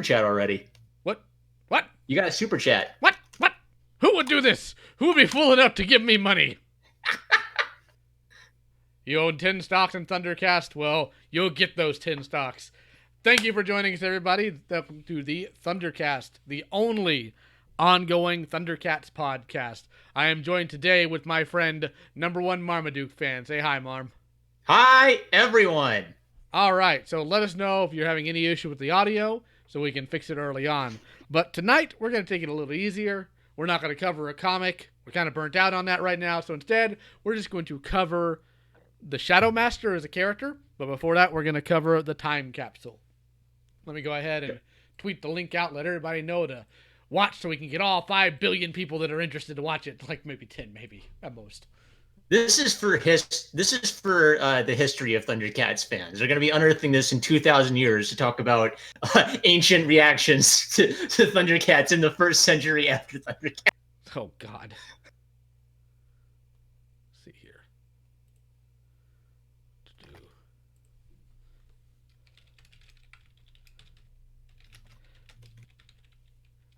chat already. What? What? You got a super chat. What? What? Who would do this? Who would be fool enough to give me money? You own 10 stocks in ThunderCast? Well, you'll get those 10 stocks. Thank you for joining us, everybody. Welcome to the ThunderCast, the only ongoing Thundercats podcast. I am joined today with my friend, number one Marmaduke fan. Say hi, Marm. Hi, everyone. All right, so let us know if you're having any issue with the audio so we can fix it early on. But tonight, we're going to take it a little easier. We're not going to cover a comic. We're kind of burnt out on that right now. So instead, we're just going to cover the Shadow Master as a character. But before that, we're going to cover the time capsule. Let me go ahead and tweet the link out. Let everybody know to watch so we can get all 5 billion people that are interested to watch it. Like maybe 10, maybe at most. This is for the history of Thundercats fans. They're going to be unearthing this in 2,000 years to talk about ancient reactions to Thundercats in the first century after Thundercats. Oh, God. Let's see here.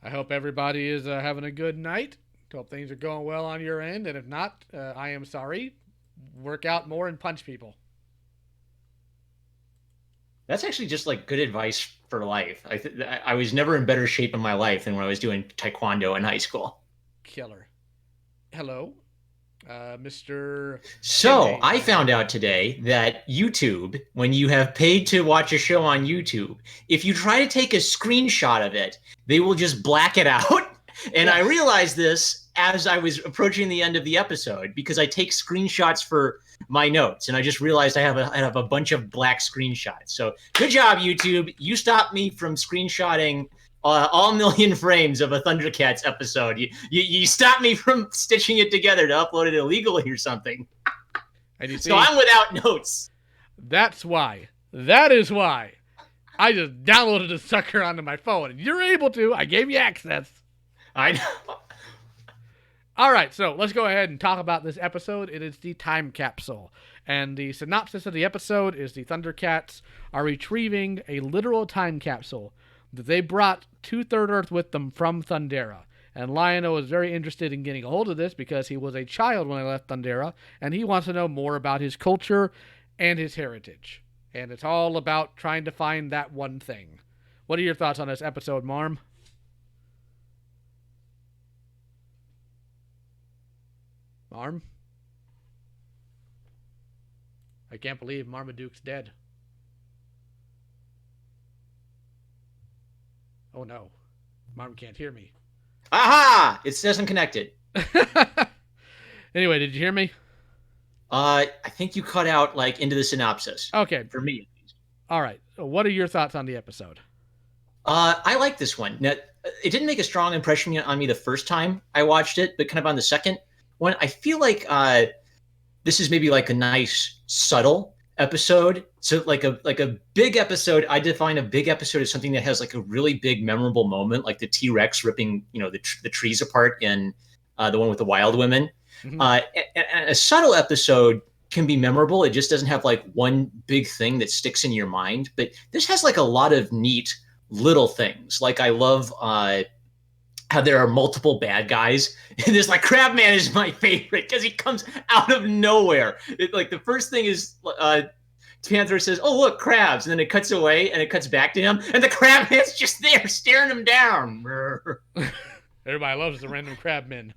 I hope everybody is having a good night. Hope things are going well on your end. And if not, I am sorry. Work out more and punch people. That's actually just like good advice for life. I was never in better shape in my life than when I was doing taekwondo in high school. Killer. Hello, Mr. So I found out today that YouTube, when you have paid to watch a show on YouTube, if you try to take a screenshot of it, they will just black it out. And I realized this as I was approaching the end of the episode because I take screenshots for my notes, and I just realized I have a bunch of black screenshots. So good job, YouTube. You stopped me from screenshotting all million frames of a Thundercats episode. You stopped me from stitching it together to upload it illegally or something. And you see, so I'm without notes. That's why. That is why. I just downloaded the sucker onto my phone, and you're able to. I gave you access. I know. All right, so let's go ahead and talk about this episode. It is the time capsule. And the synopsis of the episode is the Thundercats are retrieving a literal time capsule that they brought to Third Earth with them from Thundera. And Lion-O is very interested in getting a hold of this because he was a child when I left Thundera, and he wants to know more about his culture and his heritage. And it's all about trying to find that one thing. What are your thoughts on this episode, Marm? Marm? I can't believe Marmaduke's dead. Oh no. Marm can't hear me. Aha! It says I'm connected. Anyway, did you hear me? I think you cut out like into the synopsis. Okay. For me, at least. All right. So what are your thoughts on the episode? I like this one. Now, it didn't make a strong impression on me the first time I watched it, but kind of on the second one, I feel like this is maybe like a nice subtle episode. So like a big episode, I define a big episode as something that has like a really big memorable moment, like the T-Rex ripping the trees apart in the one with the wild women. Mm-hmm. And a subtle episode can be memorable. It just doesn't have like one big thing that sticks in your mind. But this has like a lot of neat little things. Like I love how there are multiple bad guys. And there's like Crabman is my favorite because he comes out of nowhere. Like the first thing is Panther says, "Oh look, crabs," and then it cuts away and it cuts back to him, and the Crabman's just there staring him down. Everybody loves the random Crabmen.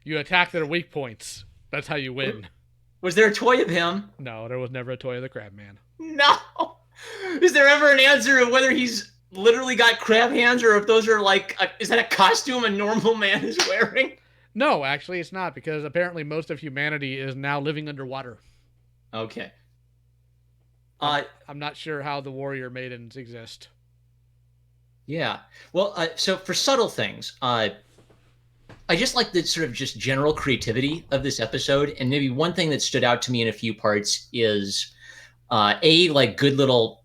You attack their weak points. That's how you win. Was there a toy of him? No, there was never a toy of the Crabman. No. Is there ever an answer of whether he's literally got crab hands or if those are like is that a costume a normal man is wearing? No, actually it's not, because apparently most of humanity is now living underwater. Okay. I'm not sure how the warrior maidens exist. Yeah. Well, so for subtle things, I just like the sort of just general creativity of this episode. And maybe one thing that stood out to me in a few parts is like good little,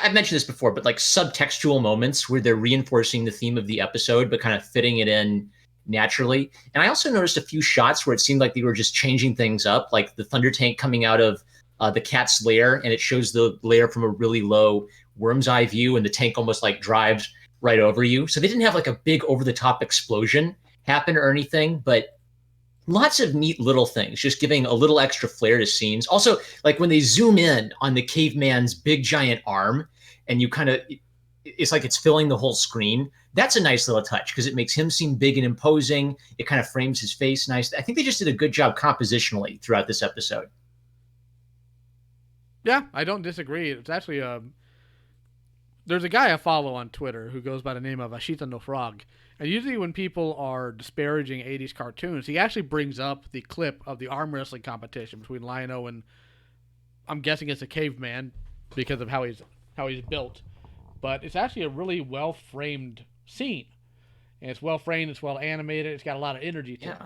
I've mentioned this before, but like subtextual moments where they're reinforcing the theme of the episode, but kind of fitting it in naturally. And I also noticed a few shots where it seemed like they were just changing things up, like the Thunder Tank coming out of the cat's lair, and it shows the lair from a really low worm's eye view, and the tank almost like drives right over you. So they didn't have like a big over the top explosion happen or anything, but lots of neat little things, just giving a little extra flair to scenes. Also, like when they zoom in on the caveman's big giant arm, and you kind of, it's like it's filling the whole screen. That's a nice little touch because it makes him seem big and imposing. It kind of frames his face nice. I think they just did a good job compositionally throughout this episode. Yeah, I don't disagree. It's actually there's a guy I follow on Twitter who goes by the name of Ashita No Frog. And usually when people are disparaging 80s cartoons, he actually brings up the clip of the arm wrestling competition between Lion-O and, I'm guessing it's a caveman because of how he's built. But it's actually a really well-framed scene. And it's well-framed, it's well-animated, it's got a lot of energy to it.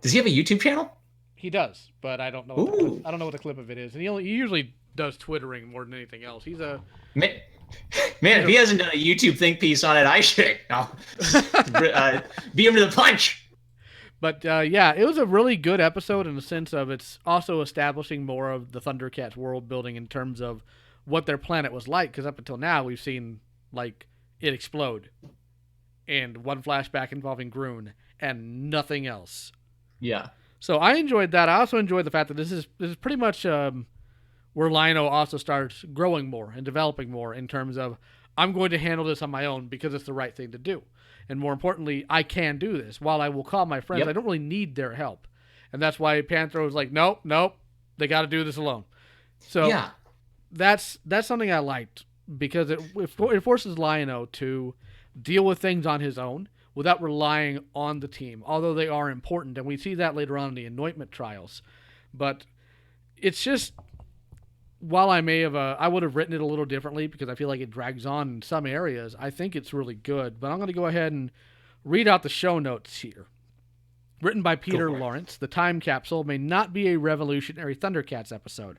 Does he have a YouTube channel? He does, but I don't know. I don't know what the clip of it is. And he usually does Twittering more than anything else. He's a... Man, if he hasn't done a YouTube think piece on it, I should. Beat him to the punch. But yeah, it was a really good episode in the sense of it's also establishing more of the Thundercats world building in terms of what their planet was like. Because up until now, we've seen like it explode, and one flashback involving Groon, and nothing else. Yeah. So I enjoyed that. I also enjoyed the fact that this is pretty much where Lion-O also starts growing more and developing more in terms of, I'm going to handle this on my own because it's the right thing to do. And more importantly, I can do this. While I will call my friends, I don't really need their help. And that's why Panthro was like, nope, they got to do this alone. So yeah, that's something I liked because it forces Lion-O to deal with things on his own without relying on the team, although they are important. And we see that later on in the anointment trials. But it's just... While I would have written it a little differently because I feel like it drags on in some areas, I think it's really good. But I'm going to go ahead and read out the show notes here. Written by Peter Lawrence, the time capsule may not be a revolutionary Thundercats episode,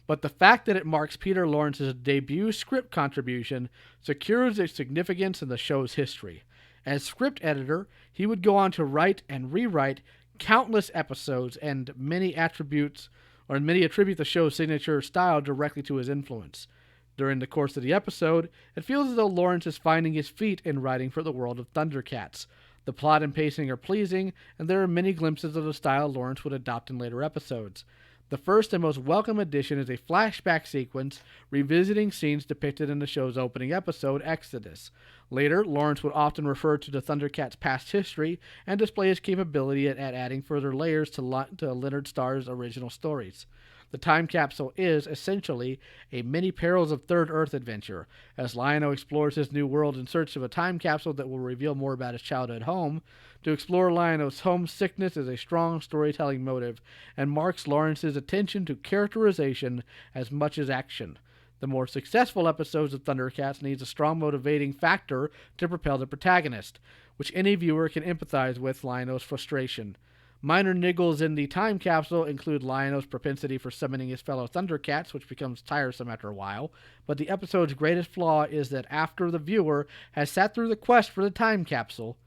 but the fact that it marks Peter Lawrence's debut script contribution secures its significance in the show's history. As script editor, he would go on to write and rewrite countless episodes, and many attribute the show's signature style directly to his influence. During the course of the episode, it feels as though Lawrence is finding his feet in writing for the world of Thundercats. The plot and pacing are pleasing, and there are many glimpses of the style Lawrence would adopt in later episodes. The first and most welcome addition is a flashback sequence revisiting scenes depicted in the show's opening episode, Exodus. Later, Lawrence would often refer to the Thundercats' past history and display his capability at adding further layers to Leonard Starr's original stories. The time capsule is, essentially, a mini Perils of Third Earth adventure, as Lion-O explores his new world in search of a time capsule that will reveal more about his childhood home. To explore Lion-O's homesickness is a strong storytelling motive, and marks Lawrence's attention to characterization as much as action. The more successful episodes of Thundercats needs a strong motivating factor to propel the protagonist, which any viewer can empathize with Lion-O's frustration. Minor niggles in the time capsule include Lion-O's propensity for summoning his fellow Thundercats, which becomes tiresome after a while, but the episode's greatest flaw is that after the viewer has sat through the quest for the time capsule,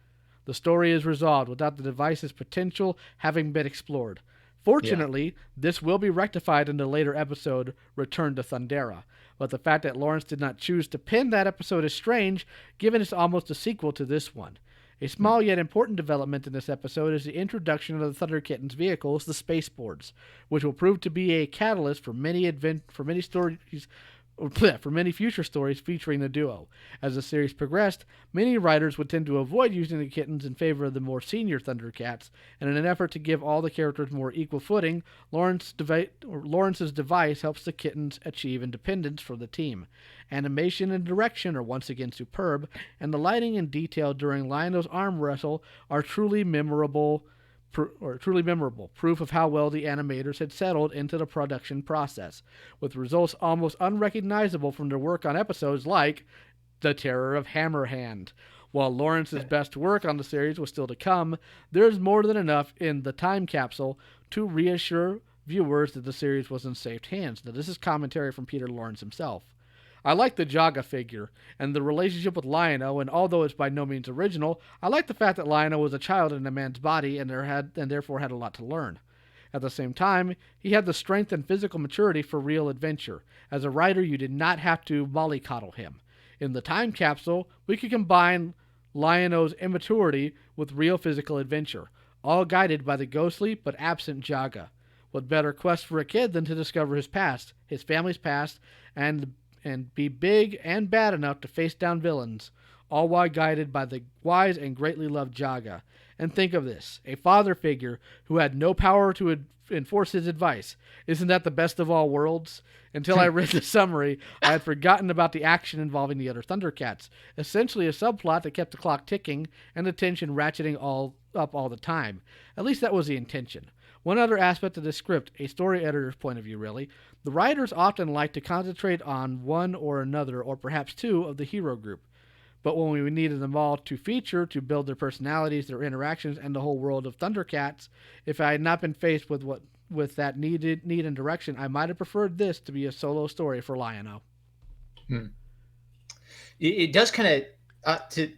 the story is resolved without the device's potential having been explored. Fortunately, this will be rectified in the later episode, Return to Thundera, but the fact that Lawrence did not choose to pin that episode is strange, given it's almost a sequel to this one. A small yet important development in this episode is the introduction of the Thunder Kitten's vehicles, the Spaceboards, which will prove to be a catalyst for many future stories featuring the duo. As the series progressed, many writers would tend to avoid using the kittens in favor of the more senior Thundercats, and in an effort to give all the characters more equal footing, Lawrence's device helps the kittens achieve independence for the team. Animation and direction are once again superb, and the lighting and detail during Lion-O's arm wrestle are truly memorable, proof of how well the animators had settled into the production process, with results almost unrecognizable from their work on episodes like The Terror of Hammerhand. While Lawrence's best work on the series was still to come, there is more than enough in the time capsule to reassure viewers that the series was in safe hands. Now, this is commentary from Peter Lawrence himself. I like the Jaga figure and the relationship with Lion-O, and although it's by no means original, I like the fact that Lion-O was a child in a man's body and therefore had a lot to learn. At the same time, he had the strength and physical maturity for real adventure. As a writer, you did not have to mollycoddle him. In the time capsule, we could combine Lion-O's immaturity with real physical adventure, all guided by the ghostly but absent Jaga. What better quest for a kid than to discover his past, his family's past, and be big and bad enough to face down villains, all while guided by the wise and greatly loved Jaga. And think of this, a father figure who had no power to enforce his advice. Isn't that the best of all worlds? Until I read the summary, I had forgotten about the action involving the other Thundercats, essentially a subplot that kept the clock ticking and the tension ratcheting up all the time. At least that was the intention. One other aspect of the script, a story editor's point of view really, the writers often like to concentrate on one or another, or perhaps two, of the hero group. But when we needed them all to feature, to build their personalities, their interactions, and the whole world of Thundercats, if I had not been faced with that need and direction, I might have preferred this to be a solo story for Lion-O. It does kind of to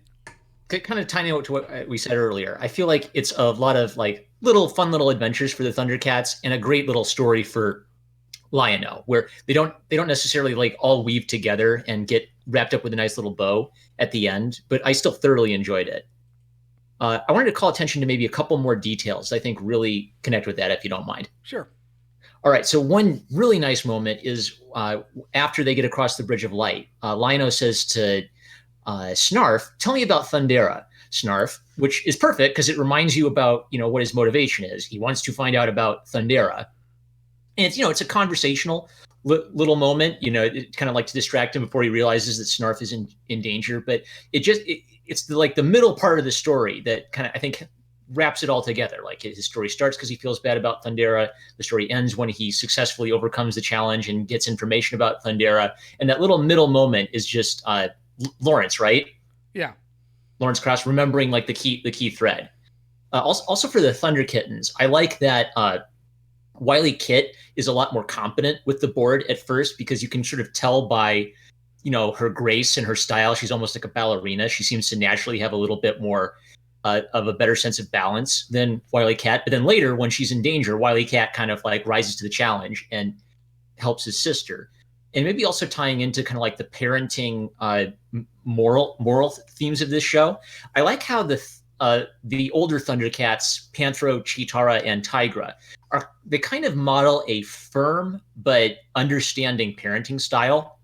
kind of tying into what we said earlier. I feel like it's a lot of like fun little adventures for the Thundercats and a great little story for Lion-O, where they don't necessarily like all weave together and get wrapped up with a nice little bow at the end, but I still thoroughly enjoyed it. I wanted to call attention to maybe a couple more details I think really connect with that, if you don't mind. Sure. All right, so one really nice moment is after they get across the Bridge of Light, Lion-O says to Snarf, "Tell me about Thundera, Snarf," which is perfect because it reminds you about, what his motivation is. He wants to find out about Thundera. And it's a conversational little moment, it kind of like to distract him before he realizes that Snarf is in danger. But it's the middle part of the story that kind of, I think, wraps it all together. Like his story starts because he feels bad about Thundera. The story ends when he successfully overcomes the challenge and gets information about Thundera. And that little middle moment is just Lawrence, right? Yeah. Lawrence Krauss remembering like the key thread. Also for the Thunder Kittens, I like that Wily Kit is a lot more competent with the board at first, because you can sort of tell by, her grace and her style. She's almost like a ballerina. She seems to naturally have a little bit more of a better sense of balance than Wily Cat. But then later, when she's in danger, Wily Cat kind of like rises to the challenge and helps his sister. And maybe also tying into kind of like the parenting moral themes of this show. I like how the older Thundercats, Panthro, Cheetara, and Tigra, they kind of model a firm but understanding parenting style.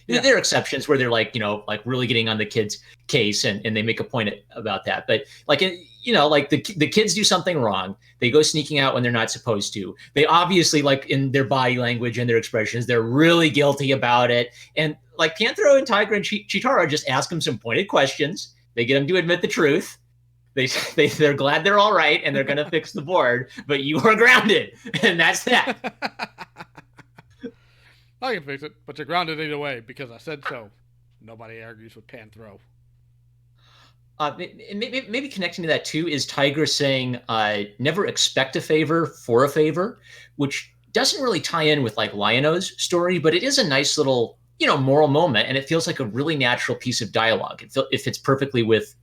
Yeah. There are exceptions where they're like, like really getting on the kids' case and they make a point about that. But like, like the kids do something wrong. They go sneaking out when they're not supposed to. They obviously, like in their body language and their expressions, they're really guilty about it. And like Panthro and Tigra and Cheetara just ask them some pointed questions. They get them to admit the truth. They're glad they're all right and they're going to fix the board, but you are grounded. And that's that. I can fix it, but you're grounded either way because I said so. Nobody argues with Panthro. Maybe connecting to that too is Tigra saying, never expect a favor for a favor, which doesn't really tie in with like Lion-O's story, but it is a nice little, moral moment. And it feels like a really natural piece of dialogue. It fits perfectly with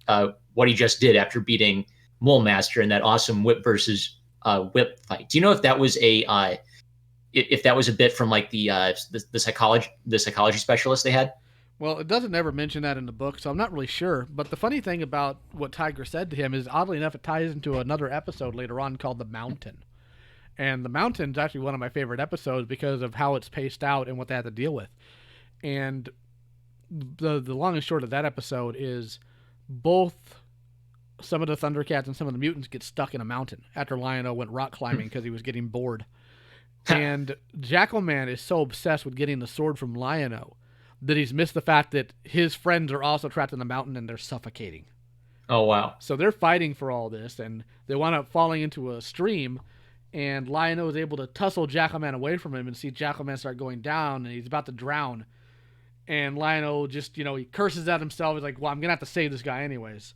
what he just did after beating Mole Master in that awesome whip versus whip fight. Do you know if that was a bit from like the psychology specialist they had? Well, it doesn't ever mention that in the book, so I'm not really sure. But the funny thing about what Tigra said to him is, oddly enough, it ties into another episode later on called The Mountain. And The Mountain's actually one of my favorite episodes because of how it's paced out and what they had to deal with. And the long and short of that episode is both some of the Thundercats and some of the mutants get stuck in a mountain after Lion-O went rock climbing because he was getting bored. And Jackalman is so obsessed with getting the sword from Lion-O that he's missed the fact that his friends are also trapped in the mountain and they're suffocating. Oh, wow. So they're fighting for all this, and they wind up falling into a stream, and Lion-O is able to tussle Jackalman away from him and see Jackalman start going down, and he's about to drown. And Lion-O just, he curses at himself. He's like, well, I'm going to have to save this guy anyways.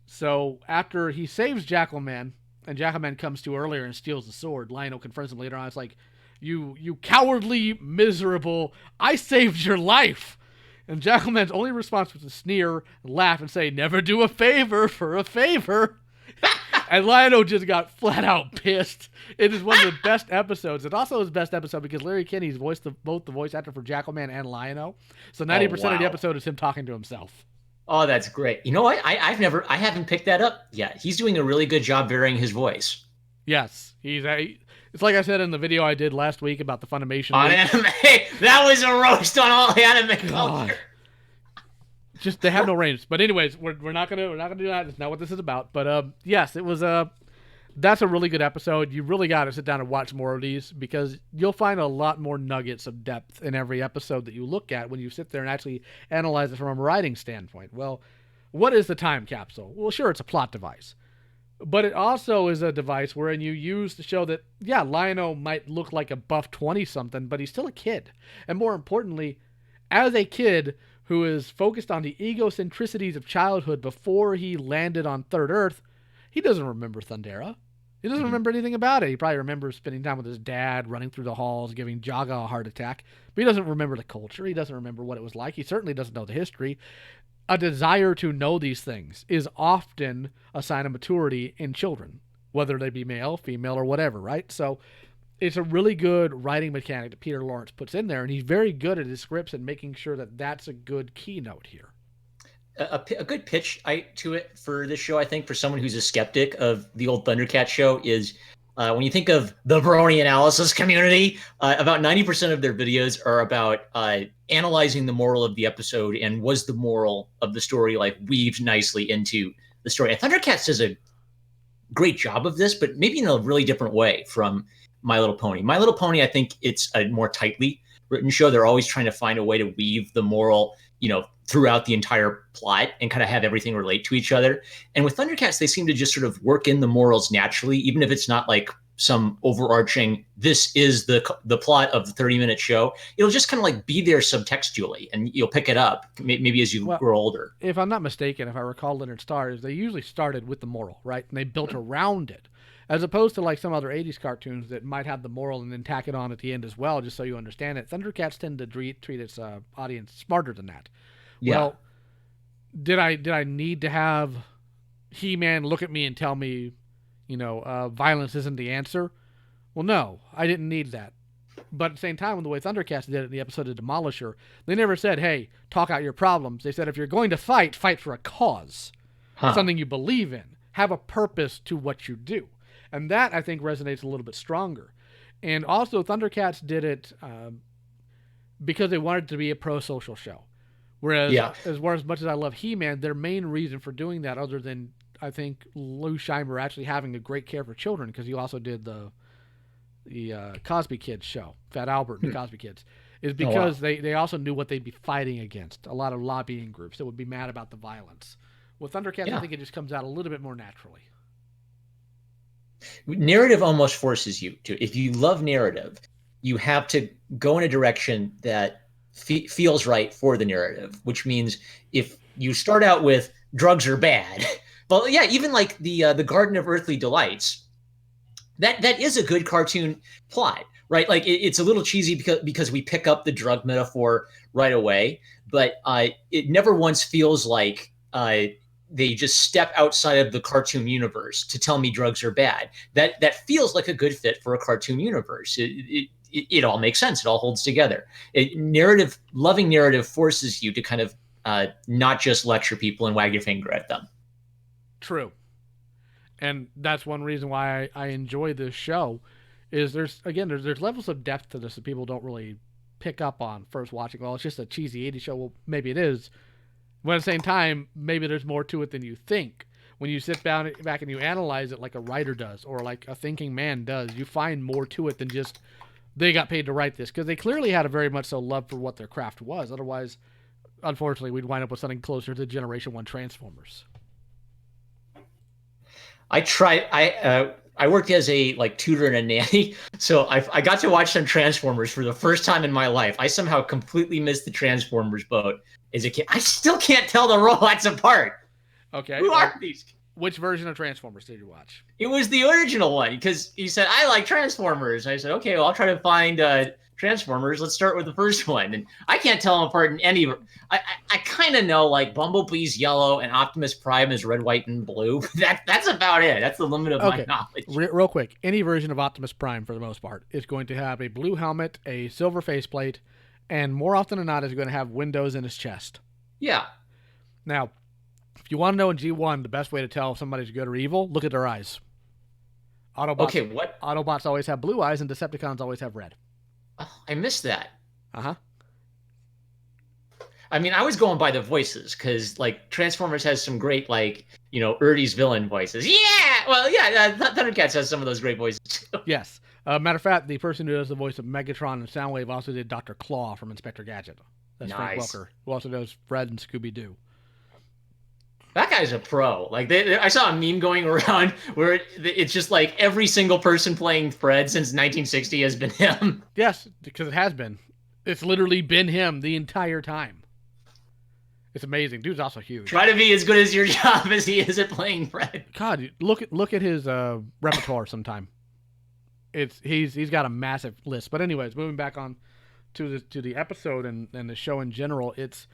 So after he saves Jackalman, and Jackalman comes to earlier and steals the sword, Lion-O confronts him later on. It's like, you cowardly, miserable, I saved your life. And Jackalman's only response was to sneer and laugh and say, never do a favor for a favor. And Lionel just got flat out pissed. It is one of the best episodes. It's also his best episode because Larry Kinney's voiced both the voice actor for Jackalman and Lionel. So 90% of the episode is him talking to himself. Oh, that's great. You know what? I haven't picked that up yet. He's doing a really good job varying his voice. Yes, it's like I said in the video I did last week about the Funimation. On anime, that was a roast on all anime culture. Just they have no range. But anyways, we're not gonna do that. It's not what this is about. But yes, it was that's a really good episode. You really got to sit down and watch more of these because you'll find a lot more nuggets of depth in every episode that you look at when you sit there and actually analyze it from a writing standpoint. Well, what is the time capsule? Well, sure, it's a plot device. But it also is a device wherein you use to show that, yeah, Lionel might look like a buff 20-something, but he's still a kid. And more importantly, as a kid who is focused on the egocentricities of childhood before he landed on Third Earth, he doesn't remember Thundera. He doesn't remember anything about it. He probably remembers spending time with his dad, running through the halls, giving Jaga a heart attack. But he doesn't remember the culture. He doesn't remember what it was like. He certainly doesn't know the history. A desire to know these things is often a sign of maturity in children, whether they be male, female, or whatever, right? So it's a really good writing mechanic that Peter Lawrence puts in there, and he's very good at his scripts and making sure that that's a good keynote here. A good pitch to it for this show, I think, for someone who's a skeptic of the old ThunderCats show is when you think of the Brony analysis community, about 90% of their videos are about analyzing the moral of the episode and was the moral of the story like weaved nicely into the story. And ThunderCats does a great job of this, but maybe in a really different way from My Little Pony. My Little Pony, I think it's a more tightly written show. They're always trying to find a way to weave the moral, throughout the entire plot and kind of have everything relate to each other. And with ThunderCats, they seem to just sort of work in the morals naturally, even if it's not like some overarching, this is the plot of the 30-minute show. It'll just kind of like be there subtextually, and you'll pick it up maybe as you grow older. If I'm not mistaken, if I recall Leonard Stars, they usually started with the moral, right? And they built around it, as opposed to like some other 80s cartoons that might have the moral and then tack it on at the end as well, just so you understand it. ThunderCats tend to treat its audience smarter than that. Yeah. Well, did I need to have He-Man look at me and tell me, violence isn't the answer? Well, no, I didn't need that. But at the same time, the way ThunderCats did it in the episode of Demolisher, they never said, hey, talk out your problems. They said, if you're going to fight for a cause, something you believe in. Have a purpose to what you do. And that, I think, resonates a little bit stronger. And also, ThunderCats did it because they wanted it to be a pro-social show. Whereas, as much as I love He-Man, their main reason for doing that, other than, I think, Lou Scheimer actually having a great care for children, because he also did the Cosby Kids show, Fat Albert and the Cosby Kids, is because they also knew what they'd be fighting against. A lot of lobbying groups that would be mad about the violence. With ThunderCats, I think it just comes out a little bit more naturally. Narrative almost forces you to. If you love narrative, you have to go in a direction that feels right for the narrative, which means if you start out with drugs are bad, well, yeah, even like the Garden of Earthly Delights, that is a good cartoon plot, right? Like it's a little cheesy because we pick up the drug metaphor right away, but it never once feels like they just step outside of the cartoon universe to tell me drugs are bad. That feels like a good fit for a cartoon universe. It all makes sense. It all holds together. Loving narrative forces you to kind of not just lecture people and wag your finger at them. True. And that's one reason why I enjoy this show is there's levels of depth to this that people don't really pick up on first watching. Well, it's just a cheesy 80s show. Well, maybe it is. But at the same time, maybe there's more to it than you think. When you sit back and you analyze it like a writer does or like a thinking man does, you find more to it than just they got paid to write this, because they clearly had a very much so love for what their craft was. Otherwise, unfortunately, we'd wind up with something closer to Generation 1 Transformers. I worked as a tutor and a nanny, so I got to watch some Transformers for the first time in my life. I somehow completely missed the Transformers boat as a kid. I still can't tell the robots apart. Okay. Who are these? Which version of Transformers did you watch? It was the original one, because he said, I like Transformers. I said, okay, well, I'll try to find Transformers. Let's start with the first one. And I can't tell them apart in any. I kind of know like Bumblebee's yellow and Optimus Prime is red, white, and blue. That's about it. That's the limit of my knowledge. Real quick, any version of Optimus Prime, for the most part, is going to have a blue helmet, a silver faceplate, and more often than not is going to have windows in his chest. Yeah. Now, if you want to know in G1 the best way to tell if somebody's good or evil, look at their eyes. Autobots, okay, what? Autobots always have blue eyes and Decepticons always have red. Oh, I missed that. Uh-huh. I mean, I was going by the voices because, like, Transformers has some great, like, Ernie's villain voices. Yeah! Well, yeah, ThunderCats has some of those great voices, too. Yes. Matter of fact, the person who does the voice of Megatron and Soundwave also did Dr. Claw from Inspector Gadget. That's nice. Frank Welker, who also does Fred and Scooby-Doo. That guy's a pro. Like I saw a meme going around where it's just like every single person playing Fred since 1960 has been him. Yes, because it has been. It's literally been him the entire time. It's amazing. Dude's also huge. Try to be as good as your job as he is at playing Fred. God, look at his repertoire sometime. He's got a massive list. But anyways, moving back on to the episode and the show in general, it's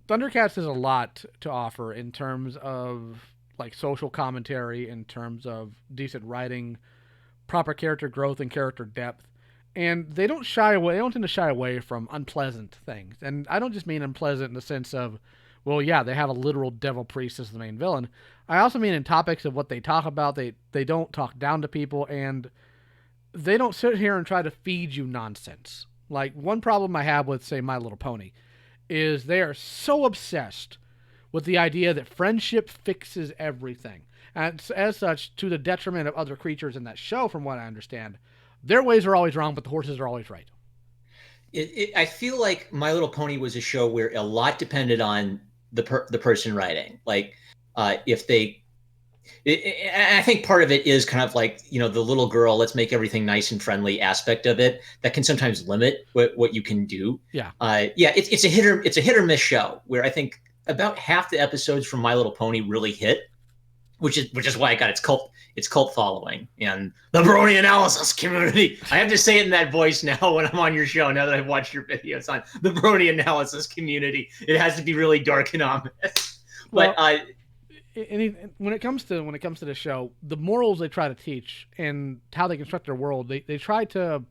ThunderCats has a lot to offer in terms of like social commentary, in terms of decent writing, proper character growth and character depth. And they don't tend to shy away from unpleasant things. And I don't just mean unpleasant in the sense of, well, yeah, they have a literal devil priest as the main villain. I also mean in topics of what they talk about, they don't talk down to people, and they don't sit here and try to feed you nonsense. Like, one problem I have with, say, My Little Pony is they are so obsessed with the idea that friendship fixes everything. And as such, to the detriment of other creatures in that show, from what I understand, their ways are always wrong, but the horses are always right. I feel like My Little Pony was a show where a lot depended on the person writing. Like, if they... I think part of it is kind of like, the little girl, let's make everything nice and friendly aspect of it that can sometimes limit what you can do. Yeah. It's a hit or miss show where I think about half the episodes from My Little Pony really hit, which is why it got its cult following and the Brony analysis community. I have to say it in that voice now when I'm on your show, now that I've watched your videos on the Brony analysis community. It has to be really dark and ominous. But when it comes to the show, the morals they try to teach and how they construct their world, they try to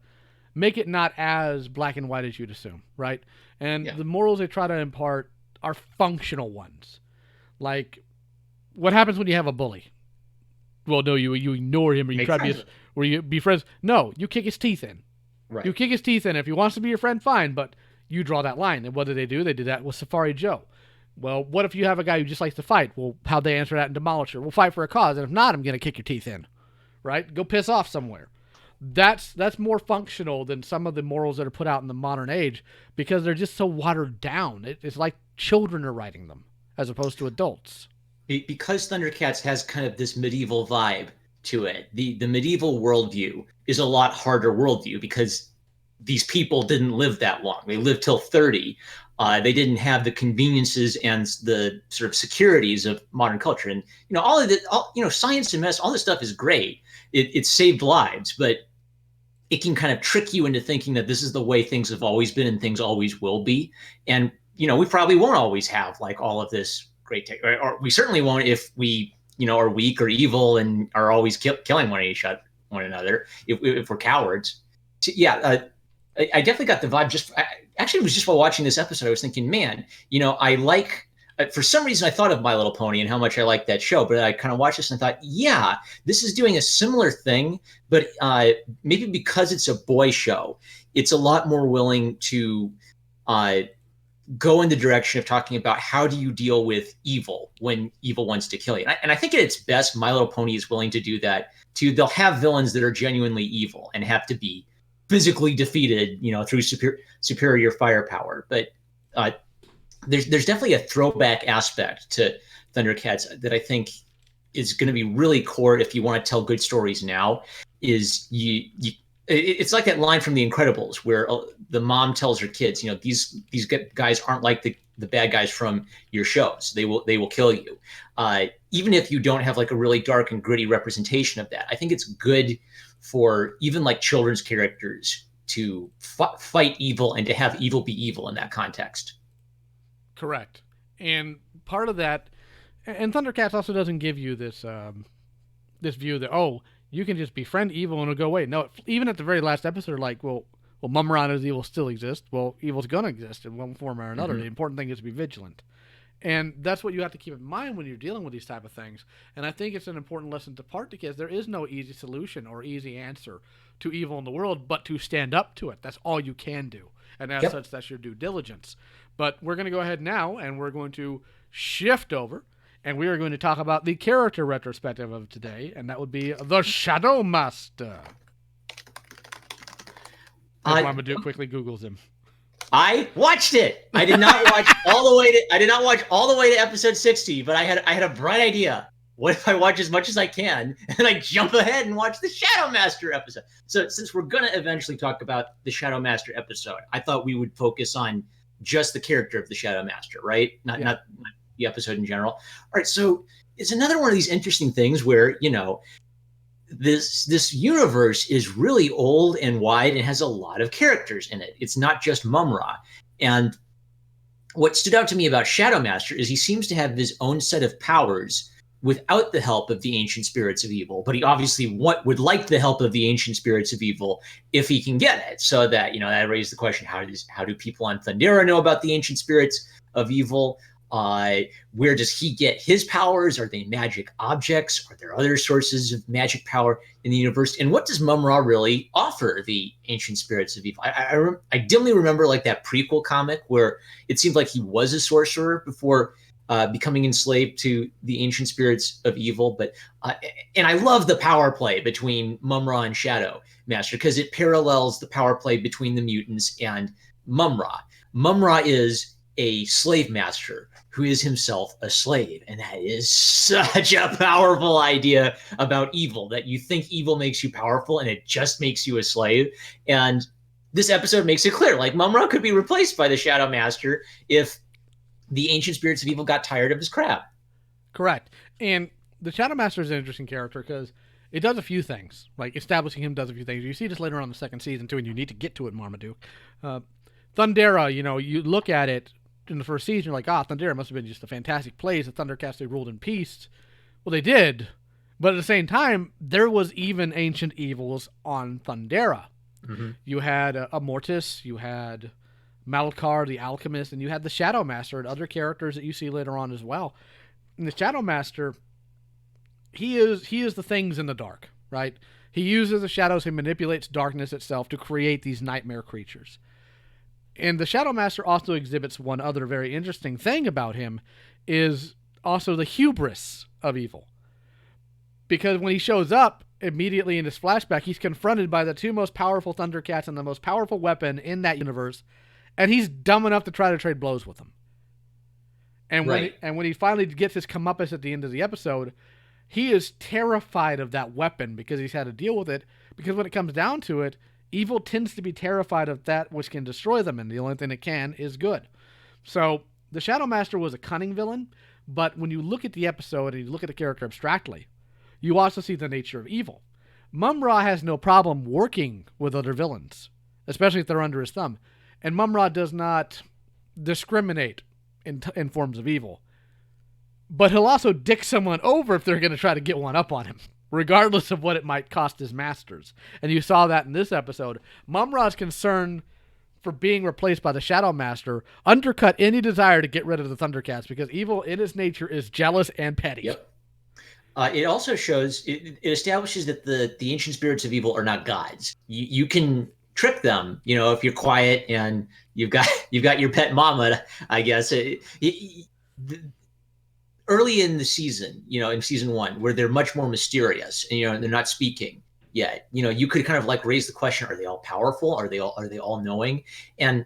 make it not as black and white as you'd assume, right? And the morals they try to impart are functional ones. Like, what happens when you have a bully? Well, no, you ignore him or you try to be friends. No, you kick his teeth in. Right. You kick his teeth in. If he wants to be your friend, fine, but you draw that line. And what do? They did that with Safari Joe. Well, what if you have a guy who just likes to fight? Well, how'd they answer that in Demolisher? We'll fight for a cause, and if not, I'm going to kick your teeth in. Right? Go piss off somewhere. That's more functional than some of the morals that are put out in the modern age because they're just so watered down. It's like children are writing them as opposed to adults. Because ThunderCats has kind of this medieval vibe to it, the medieval worldview is a lot harder worldview because these people didn't live that long. They lived till 30. They didn't have the conveniences and the sort of securities of modern culture. And, all of the, science and medicine, all this stuff is great. It saved lives, but it can kind of trick you into thinking that this is the way things have always been and things always will be. And, we probably won't always have like all of this great tech, or we certainly won't if we, are weak or evil and are always killing one another if we're cowards. So, I definitely got the vibe actually it was just while watching this episode, I was thinking, man, I like, for some reason I thought of My Little Pony and how much I liked that show, but I kind of watched this and thought, yeah, this is doing a similar thing, but maybe because it's a boy show, it's a lot more willing to go in the direction of talking about how do you deal with evil when evil wants to kill you. And I think at its best, My Little Pony is willing to do that too. They'll have villains that are genuinely evil and have to be physically defeated, through superior firepower. But there's definitely a throwback aspect to ThunderCats that I think is going to be really core if you want to tell good stories now. Is it's like that line from The Incredibles where the mom tells her kids, these guys aren't like the bad guys from your shows. They will kill you. Even if you don't have like a really dark and gritty representation of that, I think it's good for even like children's characters fight evil and to have evil be evil in that context. Correct. And part of that, and ThunderCats also doesn't give you this this view that, oh, you can just befriend evil and it'll go away. No, even at the very last episode, like, well, Mumra's evil still exists. Well, evil's gonna exist in one form or another. The important thing is to be vigilant. And that's what you have to keep in mind when you're dealing with these type of things. And I think it's an important lesson to part because there is no easy solution or easy answer to evil in the world, but to stand up to it. That's all you can do. And as such, that's your due diligence. But we're going to go ahead now and we're going to shift over and we are going to talk about the character retrospective of today. And that would be the Shadow Master. As Marmaduke quickly Googles him. I watched it. I did not watch all the way to episode 60, but I had a bright idea. What if I watch as much as I can and I jump ahead and watch the Shadow Master episode? So since we're going to eventually talk about the Shadow Master episode, I thought we would focus on just the character of the Shadow Master, right? Not the episode in general. All right, so it's another one of these interesting things where, this universe is really old and wide and has a lot of characters in it. It's not just Mumra. And what stood out to me about Shadow Master is he seems to have his own set of powers without the help of the ancient spirits of evil. But he obviously would like the help of the ancient spirits of evil if he can get it. So that, that raised the question, how do people on Thundera know about the ancient spirits of evil? Where does he get his powers? Are they magic objects? Are there other sources of magic power in the universe? And what does Mumra really offer the ancient spirits of evil? I dimly remember like that prequel comic where it seemed like he was a sorcerer before becoming enslaved to the ancient spirits of evil. But and I love the power play between Mumra and Shadow Master because it parallels the power play between the mutants and Mumra. Mumra is a slave master who is himself a slave. And that is such a powerful idea about evil, that you think evil makes you powerful and it just makes you a slave. And this episode makes it clear, like Mumra could be replaced by the Shadow Master if the ancient spirits of evil got tired of his crap. Correct. And the Shadow Master is an interesting character because it does a few things. Like establishing him does a few things. You see this later on in the second season too, and you need to get to it, Marmaduke. Thundera, you look at it in the first season, you're like, Thundera must have been just a fantastic place. The ThunderCast, they ruled in peace. Well, they did. But at the same time, there was even ancient evils on Thundera. Mm-hmm. You had Amortis, you had Malkar, the Alchemist, and you had the Shadow Master and other characters that you see later on as well. And the Shadow Master, he is the things in the dark, right? He uses the shadows, he manipulates darkness itself to create these nightmare creatures. And the Shadow Master also exhibits one other very interesting thing about him is also the hubris of evil. Because when he shows up, immediately in his flashback, he's confronted by the two most powerful Thundercats and the most powerful weapon in that universe, and he's dumb enough to try to trade blows with them. And when he finally gets his comeuppance at the end of the episode, he is terrified of that weapon because he's had to deal with it. Because when it comes down to it, evil tends to be terrified of that which can destroy them, and the only thing it can is good. So the Shadow Master was a cunning villain, but when you look at the episode and you look at the character abstractly, you also see the nature of evil. Mumra has no problem working with other villains, especially if they're under his thumb. And Mumra does not discriminate in forms of evil. But he'll also dick someone over if they're going to try to get one up on him, regardless of what it might cost his masters. And you saw that in this episode. Mumra's concern for being replaced by the Shadow Master undercut any desire to get rid of the Thundercats, because evil in its nature is jealous and petty. Yep. It also shows, it establishes that the ancient spirits of evil are not gods. You can trick them, if you're quiet and you've got your pet mama, I guess. Early in the season, in season 1, where they're much more mysterious and they're not speaking yet, you could kind of like raise the question: Are they all powerful? Are they all knowing? And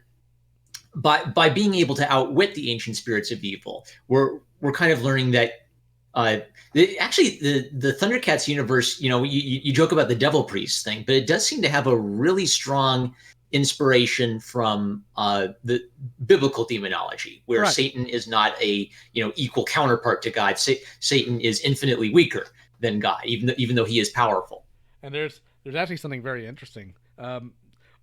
by being able to outwit the ancient spirits of evil, we're kind of learning that. Actually, the Thundercats universe, you joke about the Devil Priest thing, but it does seem to have a really strong inspiration from the biblical demonology, where right. Satan is not a equal counterpart to God. Satan is infinitely weaker than God, even though he is powerful. And there's actually something very interesting.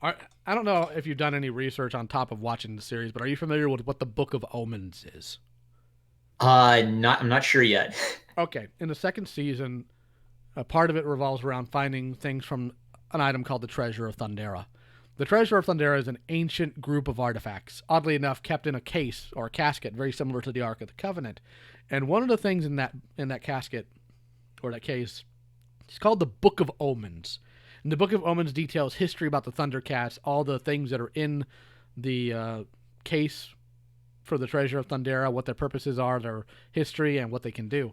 I don't know if you've done any research on top of watching the series, but are you familiar with what the Book of Omens is? I'm not sure yet. Okay, in the second season, a part of it revolves around finding things from an item called the Treasure of Thundera. The Treasure of Thundera is an ancient group of artifacts, oddly enough, kept in a case or a casket, very similar to the Ark of the Covenant. And one of the things in that casket or that case is called the Book of Omens. And the Book of Omens details history about the Thundercats, all the things that are in the case for the Treasure of Thundera, what their purposes are, their history, and what they can do.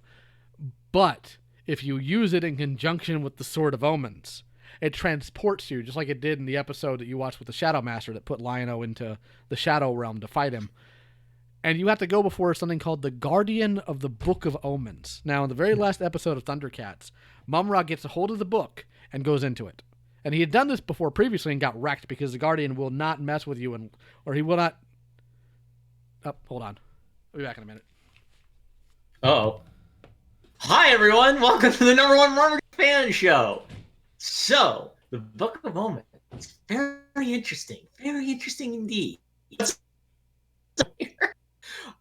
But if you use it in conjunction with the Sword of Omens, it transports you, just like it did in the episode that you watched with the Shadow Master that put Lion-O into the Shadow Realm to fight him. And you have to go before something called the Guardian of the Book of Omens. Now, in the very last episode of Thundercats, Mum-Ra gets a hold of the book and goes into it. And he had done this before previously and got wrecked because the Guardian will not mess with you, or he will not... Oh, hold on. I'll be back in a minute. Uh-oh. Hi, everyone. Welcome to the number one Marmaduke fan show. So, the Book of Omens is very interesting. Very interesting indeed.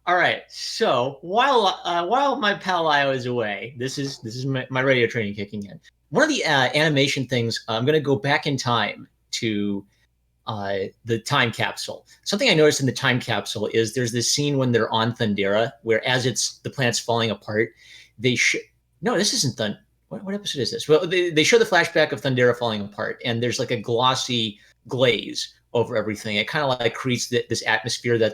All right. So, while my pal Lio is away, this is my radio training kicking in. One of the animation things, I'm going to go back in time to the time capsule. Something I noticed in the time capsule is there's this scene when they're on Thundera, where as the planet's falling apart, no, this isn't what episode is this? Well, they show the flashback of Thundera falling apart, and there's like a glossy glaze over everything. It kind of like creates this atmosphere that,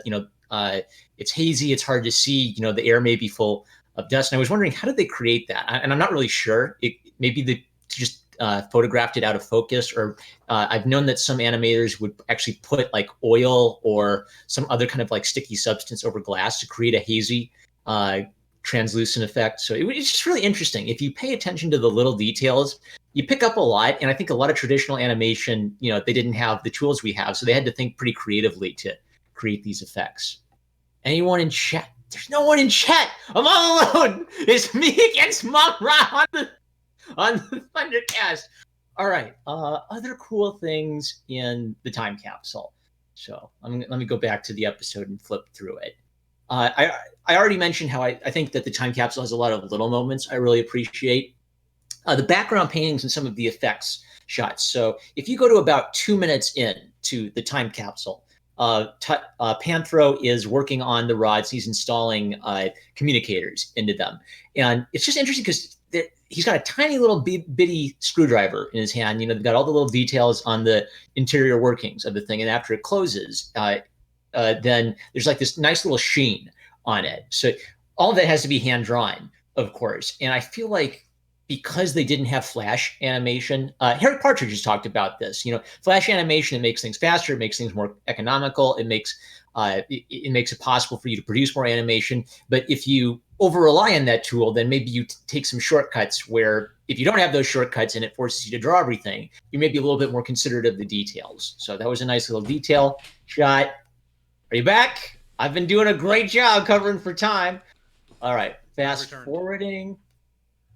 it's hazy, it's hard to see, the air may be full of dust. And I was wondering, how did they create that? And I'm not really sure. Maybe they just photographed it out of focus, or I've known that some animators would actually put like oil or some other kind of like sticky substance over glass to create a hazy translucent effect. So it's just really interesting. If you pay attention to the little details, you pick up a lot. And I think a lot of traditional animation, they didn't have the tools we have, so they had to think pretty creatively to create these effects. Anyone in chat? There's no one in chat. I'm all alone. It's me against Mum-Ra on the ThunderCast. All right. Other cool things in the time capsule. So let me go back to the episode and flip through it. I already mentioned how I think that the time capsule has a lot of little moments I really appreciate. The background paintings and some of the effects shots. So if you go to about 2 minutes in to the time capsule, Panthro is working on the rods. He's installing communicators into them. And it's just interesting because he's got a tiny little bitty screwdriver in his hand. They've got all the little details on the interior workings of the thing. And after it closes, then there's like this nice little sheen on it. So all of that has to be hand drawn, of course. And I feel like because they didn't have flash animation, Harry Partridge has talked about this. Flash animation, it makes things faster, it makes things more economical, it makes it possible for you to produce more animation. But if you over rely on that tool, then maybe you take some shortcuts where if you don't have those shortcuts and it forces you to draw everything, you may be a little bit more considerate of the details. So that was a nice little detail shot. Are you back? I've been doing a great job covering for time. All right, fast forwarding.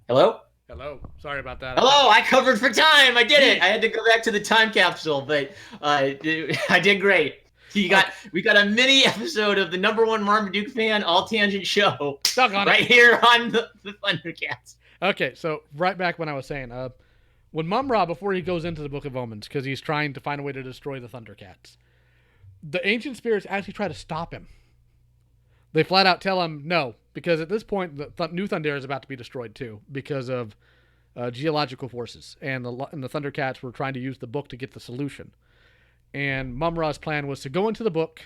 Hello? Hello. Sorry about that. Hello, I covered for time. I did it. I had to go back to the time capsule, but I did great. We got a mini episode of the number one Marmaduke fan all tangent show right here on the ThunderCast. Okay, so right back when I was saying, when Mum-Ra, before he goes into the Book of Omens, because he's trying to find a way to destroy the Thundercats, the ancient spirits actually try to stop him. They flat out tell him no, because at this point, the new Thundera is about to be destroyed too, because of geological forces. And the Thundercats were trying to use the book to get the solution. And Mum-Ra's plan was to go into the book,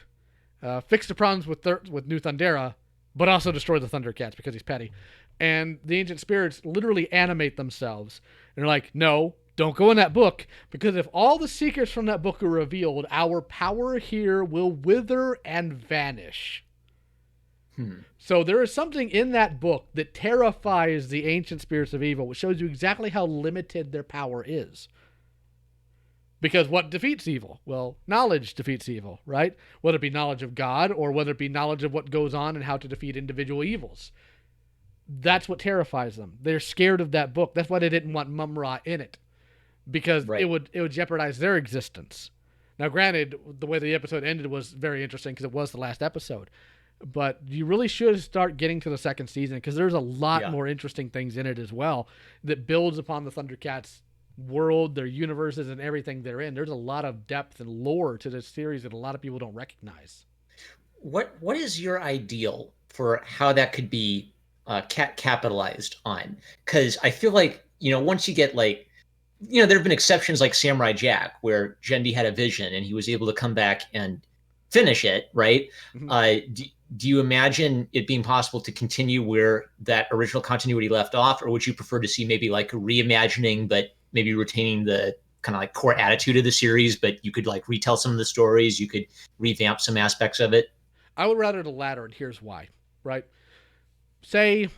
fix the problems with New Thundera, but also destroy the Thundercats because he's petty. And the ancient spirits literally animate themselves. And they're like, no, don't go in that book, because if all the secrets from that book are revealed, our power here will wither and vanish. So there is something in that book that terrifies the ancient spirits of evil, which shows you exactly how limited their power is. Because what defeats evil? Well, knowledge defeats evil, right? Whether it be knowledge of God or whether it be knowledge of what goes on and how to defeat individual evils. That's what terrifies them. They're scared of that book. That's why they didn't want Mum-Ra in it. Because it would jeopardize their existence. Now, granted, the way the episode ended was very interesting because it was the last episode. But you really should start getting to the second season because there's a lot more interesting things in it as well that builds upon the Thundercats world, their universes, and everything they're in. There's a lot of depth and lore to this series that a lot of people don't recognize. What is your ideal for how that could be capitalized on? Because I feel like, once you get like, there have been exceptions like Samurai Jack, where Jendi had a vision and he was able to come back and finish it, right? Mm-hmm. Do you imagine it being possible to continue where that original continuity left off, or would you prefer to see maybe like a reimagining, but maybe retaining the kind of like core attitude of the series, but you could like retell some of the stories, you could revamp some aspects of it? I would rather the latter, and here's why, right? Say,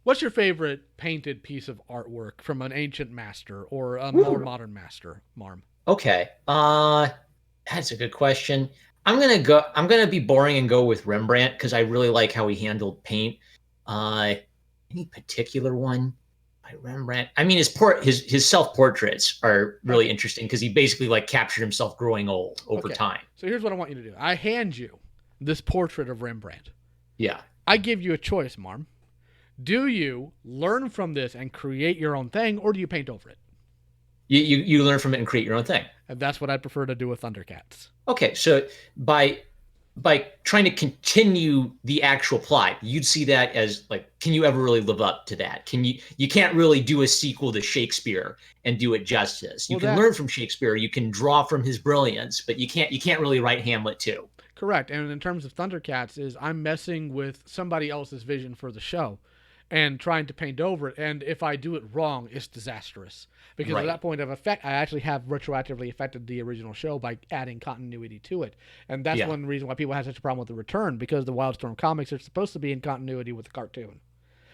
what's your favorite painted piece of artwork from an ancient master or a more modern master, Marm? Okay. That's a good question. I'm gonna be boring and go with Rembrandt because I really like how he handled paint. Uh any particular one by Rembrandt? I mean his self-portraits are really interesting because he basically like captured himself growing old over time. So here's what I want you to do. I hand you this portrait of Rembrandt. Yeah. I give you a choice, Marm. Do you learn from this and create your own thing, or do you paint over it? You learn from it and create your own thing. And that's what I'd prefer to do with Thundercats. Okay, so by trying to continue the actual plot, you'd see that as like, can you ever really live up to that? You can't really do a sequel to Shakespeare and do it justice. You can learn from Shakespeare, you can draw from his brilliance, but you can't really write Hamlet too. Correct. And in terms of Thundercats, is I'm messing with somebody else's vision for the show and trying to paint over it. And if I do it wrong, it's disastrous. Because at that point of effect, I actually have retroactively affected the original show by adding continuity to it. And that's one reason why people have such a problem with the return, because the Wildstorm comics are supposed to be in continuity with the cartoon.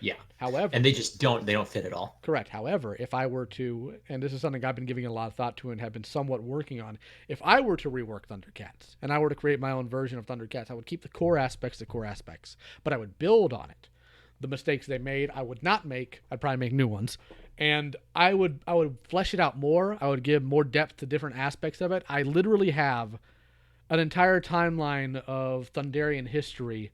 Yeah. However, and they don't fit at all. Correct. However, if I were to, and this is something I've been giving a lot of thought to and have been somewhat working on, if I were to rework Thundercats and I were to create my own version of Thundercats, I would keep the core aspects, but I would build on it. The mistakes they made, I would not make. I'd probably make new ones. And I would flesh it out more. I would give more depth to different aspects of it. I literally have an entire timeline of Thunderian history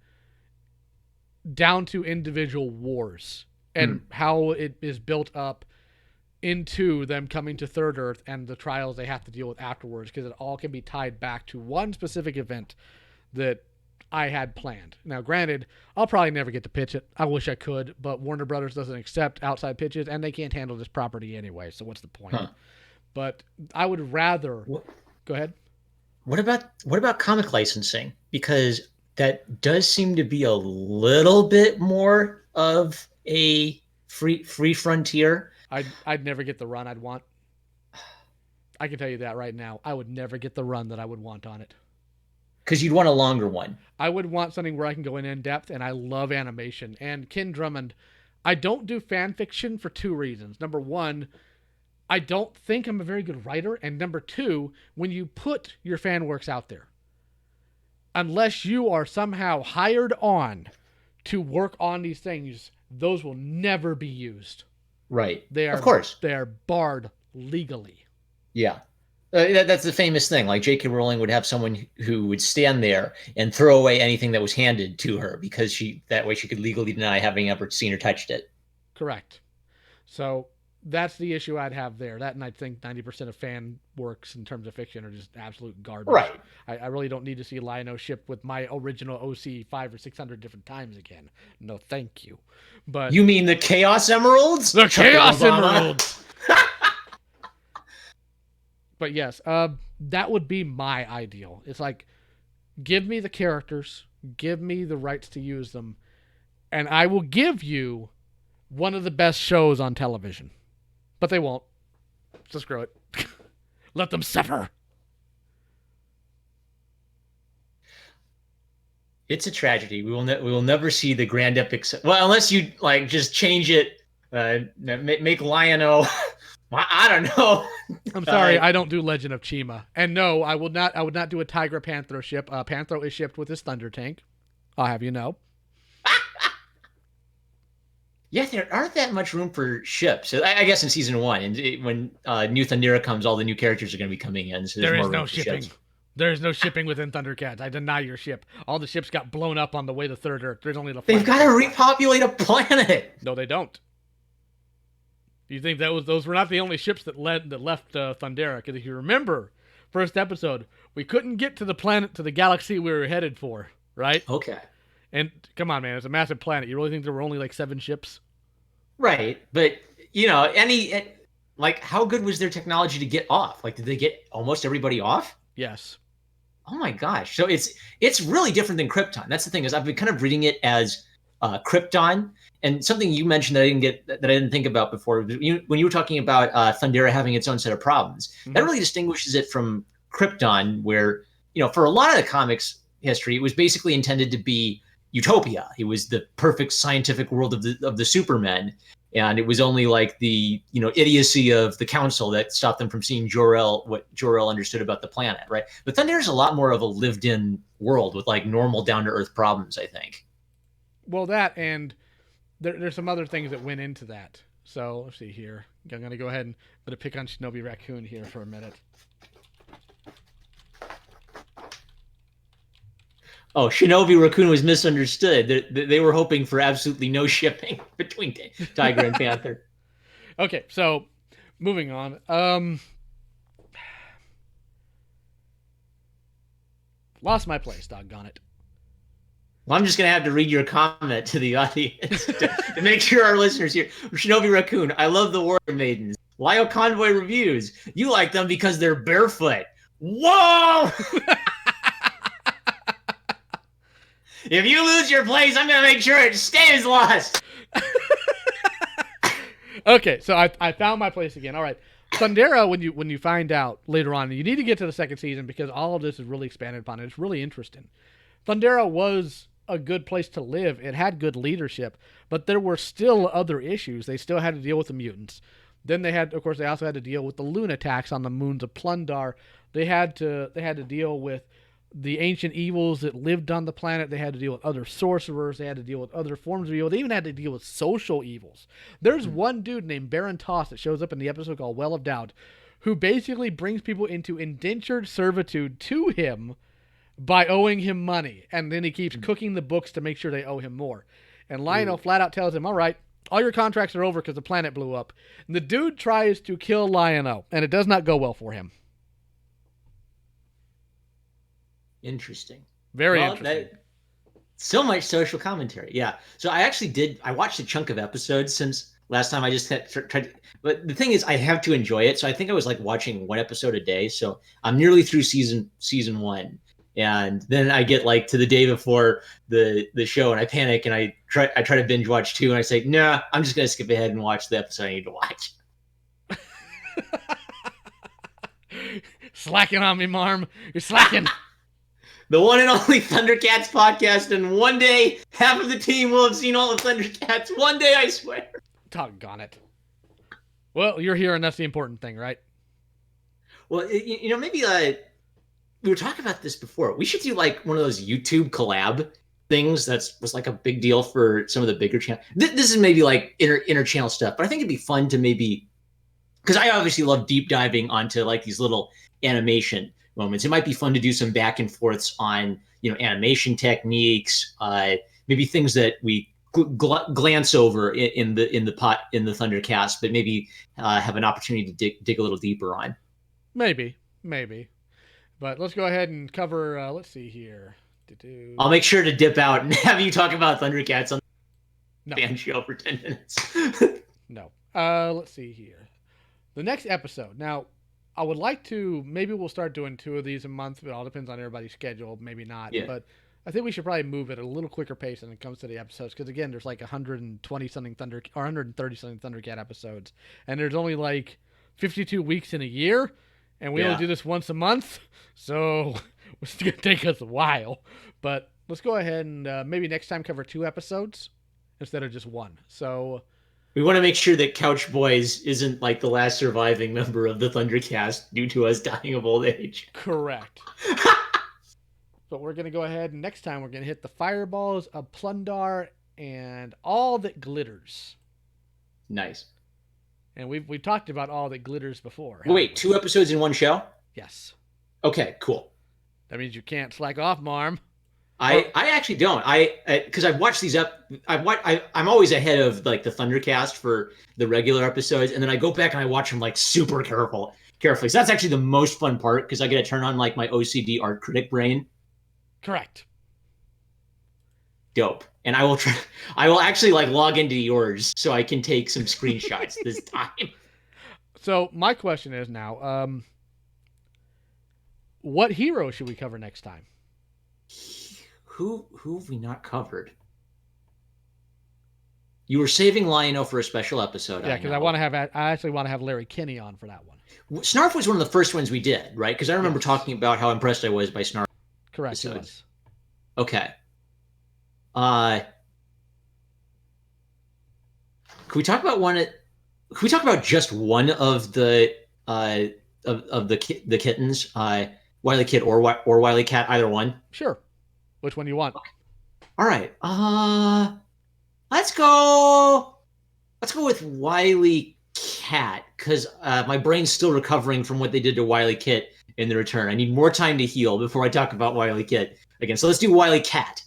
down to individual wars and how it is built up into them coming to Third Earth and the trials they have to deal with afterwards, because it all can be tied back to one specific event that I had planned. Now, granted, I'll probably never get to pitch it. I wish I could, but Warner Brothers doesn't accept outside pitches, and they can't handle this property anyway, so what's the point? But I would rather... Go ahead. What about comic licensing? Because that does seem to be a little bit more of a free frontier. I'd never get the run I'd want. I can tell you that right now. I would never get the run that I would want on it. Because you'd want a longer one. I would want something where I can go in depth, and I love animation. And Ken Drummond, I don't do fan fiction for two reasons. Number one, I don't think I'm a very good writer. And number two, when you put your fan works out there, unless you are somehow hired on to work on these things, those will never be used. Right. Of course. They are barred legally. Yeah. That's the famous thing. Like J.K. Rowling would have someone who would stand there and throw away anything that was handed to her because that way she could legally deny having ever seen or touched it. Correct. So that's the issue I'd have there. That, and I think 90% of fan works in terms of fiction are just absolute garbage. Right. I really don't need to see Lion-O shipped with my original OC 500 or 600 different times again. No, thank you. But you mean the Chaos Emeralds? The Chaos Emeralds! But yes, that would be my ideal. It's like, give me the characters, give me the rights to use them, and I will give you one of the best shows on television. But they won't. So screw it. Let them suffer. It's a tragedy. We will never see the grand epic. Well, unless you like just change it, make Lion-O. I don't know. I'm sorry, I don't do Legend of Chima. And no, I would not do a Tigra Panthro ship. Panthro is shipped with his Thunder Tank. I'll have you know. Yeah, there aren't that much room for ships. I guess in season one, and when New Thundera comes, all the new characters are going to be coming in, so there's There more is room no for shipping. ships. There is no shipping within ThunderCats. I deny your ship. All the ships got blown up on the way to Third Earth. There's only the They've got flagship. to repopulate a planet. No, they don't. You think those were not the only ships that left Thundera? Because if you remember, first episode, we couldn't get to the planet, to the galaxy we were headed for, right? Okay. And come on, man, it's a massive planet. You really think there were only like 7 ships? Right, but like how good was their technology to get off? Like, did they get almost everybody off? Yes. Oh my gosh! So it's really different than Krypton. That's the thing, is I've been kind of reading it as Krypton, and something you mentioned that I didn't think about before. When you were talking about Thundera having its own set of problems, that really distinguishes it from Krypton, where for a lot of the comics history, it was basically intended to be utopia. It was the perfect scientific world of the Supermen, and it was only like the idiocy of the council that stopped them from seeing what Jor-El understood about the planet, right? But then there's a lot more of a lived-in world with like normal down-to-earth problems, I think. Well, that and there's some other things that went into that. So let's see here. I'm gonna go ahead and pick on Shinobi Raccoon here for a minute. Oh, Shinobi Raccoon was misunderstood. They were hoping for absolutely no shipping between Tiger and Panther. Okay, so moving on. Lost my place, doggone it. Well, I'm just going to have to read your comment to the audience to make sure our listeners hear. Shinobi Raccoon, I love the Warrior Maidens. LioConvoy reviews. You like them because they're barefoot. Whoa! If you lose your place, I'm going to make sure it stays lost. Okay, so I found my place again. All right. Thundera, when you find out later on, you need to get to the second season because all of this is really expanded upon. It's really interesting. Thundera was a good place to live. It had good leadership, but there were still other issues. They still had to deal with the mutants. Then they also had to deal with the Loon attacks on the moons of Plundar. They had to deal with the ancient evils that lived on the planet. They had to deal with other sorcerers. They had to deal with other forms of evil. They even had to deal with social evils. There's one dude named Baron Toss that shows up in the episode called Well of Doubt, who basically brings people into indentured servitude to him by owing him money. And then he keeps cooking the books to make sure they owe him more. And Lionel flat out tells him, all right, all your contracts are over because the planet blew up. And the dude tries to kill Lionel, and it does not go well for him. Interesting. Very interesting. So much social commentary. Yeah. So I watched a chunk of episodes since last time. I just tried. But the thing is, I have to enjoy it. So I think I was like watching one episode a day. So I'm nearly through season 1. And then I get like to the day before the show and I panic and I try to binge watch 2 and I say, nah, I'm just going to skip ahead and watch the episode I need to watch. Slacking on me, Marm. You're slacking. The one and only ThunderCats podcast, and one day, half of the team will have seen all of ThunderCats. One day, I swear. Doggone it. Well, you're here, and that's the important thing, right? Well, maybe we were talking about this before. We should do like one of those YouTube collab things was like a big deal for some of the bigger channels. This is maybe like inter channel stuff, but I think it'd be fun to maybe, because I obviously love deep diving onto like these little animation moments. It might be fun to do some back and forths on animation techniques, maybe things that we glance over in the ThunderCast, but maybe have an opportunity to dig a little deeper on. Maybe, but let's go ahead and cover. Let's see here. I'll make sure to dip out and have you talk about ThunderCats on the fan show for 10 minutes. No. Let's see here. The next episode. Now, I would like to, maybe we'll start doing 2 of these a month. It all depends on everybody's schedule. Maybe not. Yeah. But I think we should probably move at a little quicker pace when it comes to the episodes. Because, again, there's like 120-something or 130-something ThunderCat episodes. And there's only like 52 weeks in a year. And we only do this once a month. So it's going to take us a while. But let's go ahead and maybe next time cover 2 episodes instead of just 1. So we want to make sure that Couch Boys isn't like the last surviving member of the ThunderCast due to us dying of old age. Correct. But we're going to go ahead and next time we're going to hit the fireballs of Plundar and all that glitters. Nice. And we've talked about all that glitters before. Wait, 2 episodes in one show? Yes. Okay, cool. That means you can't slack off, Marm. I actually don't. Because I've watched these up. I'm always ahead of like the ThunderCast for the regular episodes, and then I go back and I watch them like super carefully. So that's actually the most fun part because I get to turn on like my OCD art critic brain. Correct. Dope. And I will try. I will actually like log into yours so I can take some screenshots this time. So my question is now, what hero should we cover next time? Who have we not covered? You were saving Lionel for a special episode. Yeah, because I actually want to have Larry Kinney on for that one. Snarf was one of the first ones we did, right? Because I remember talking about how impressed I was by Snarf. Correct. He was. Okay. Can we talk about one? Can we talk about just one of the the kittens? Wily Kit or Wily Cat, either one. Sure. Which one do you want? Okay. All right. Let's go with Wily Cat because my brain's still recovering from what they did to Wily Kit in the return. I need more time to heal before I talk about Wily Kit again. So let's do Wily Cat.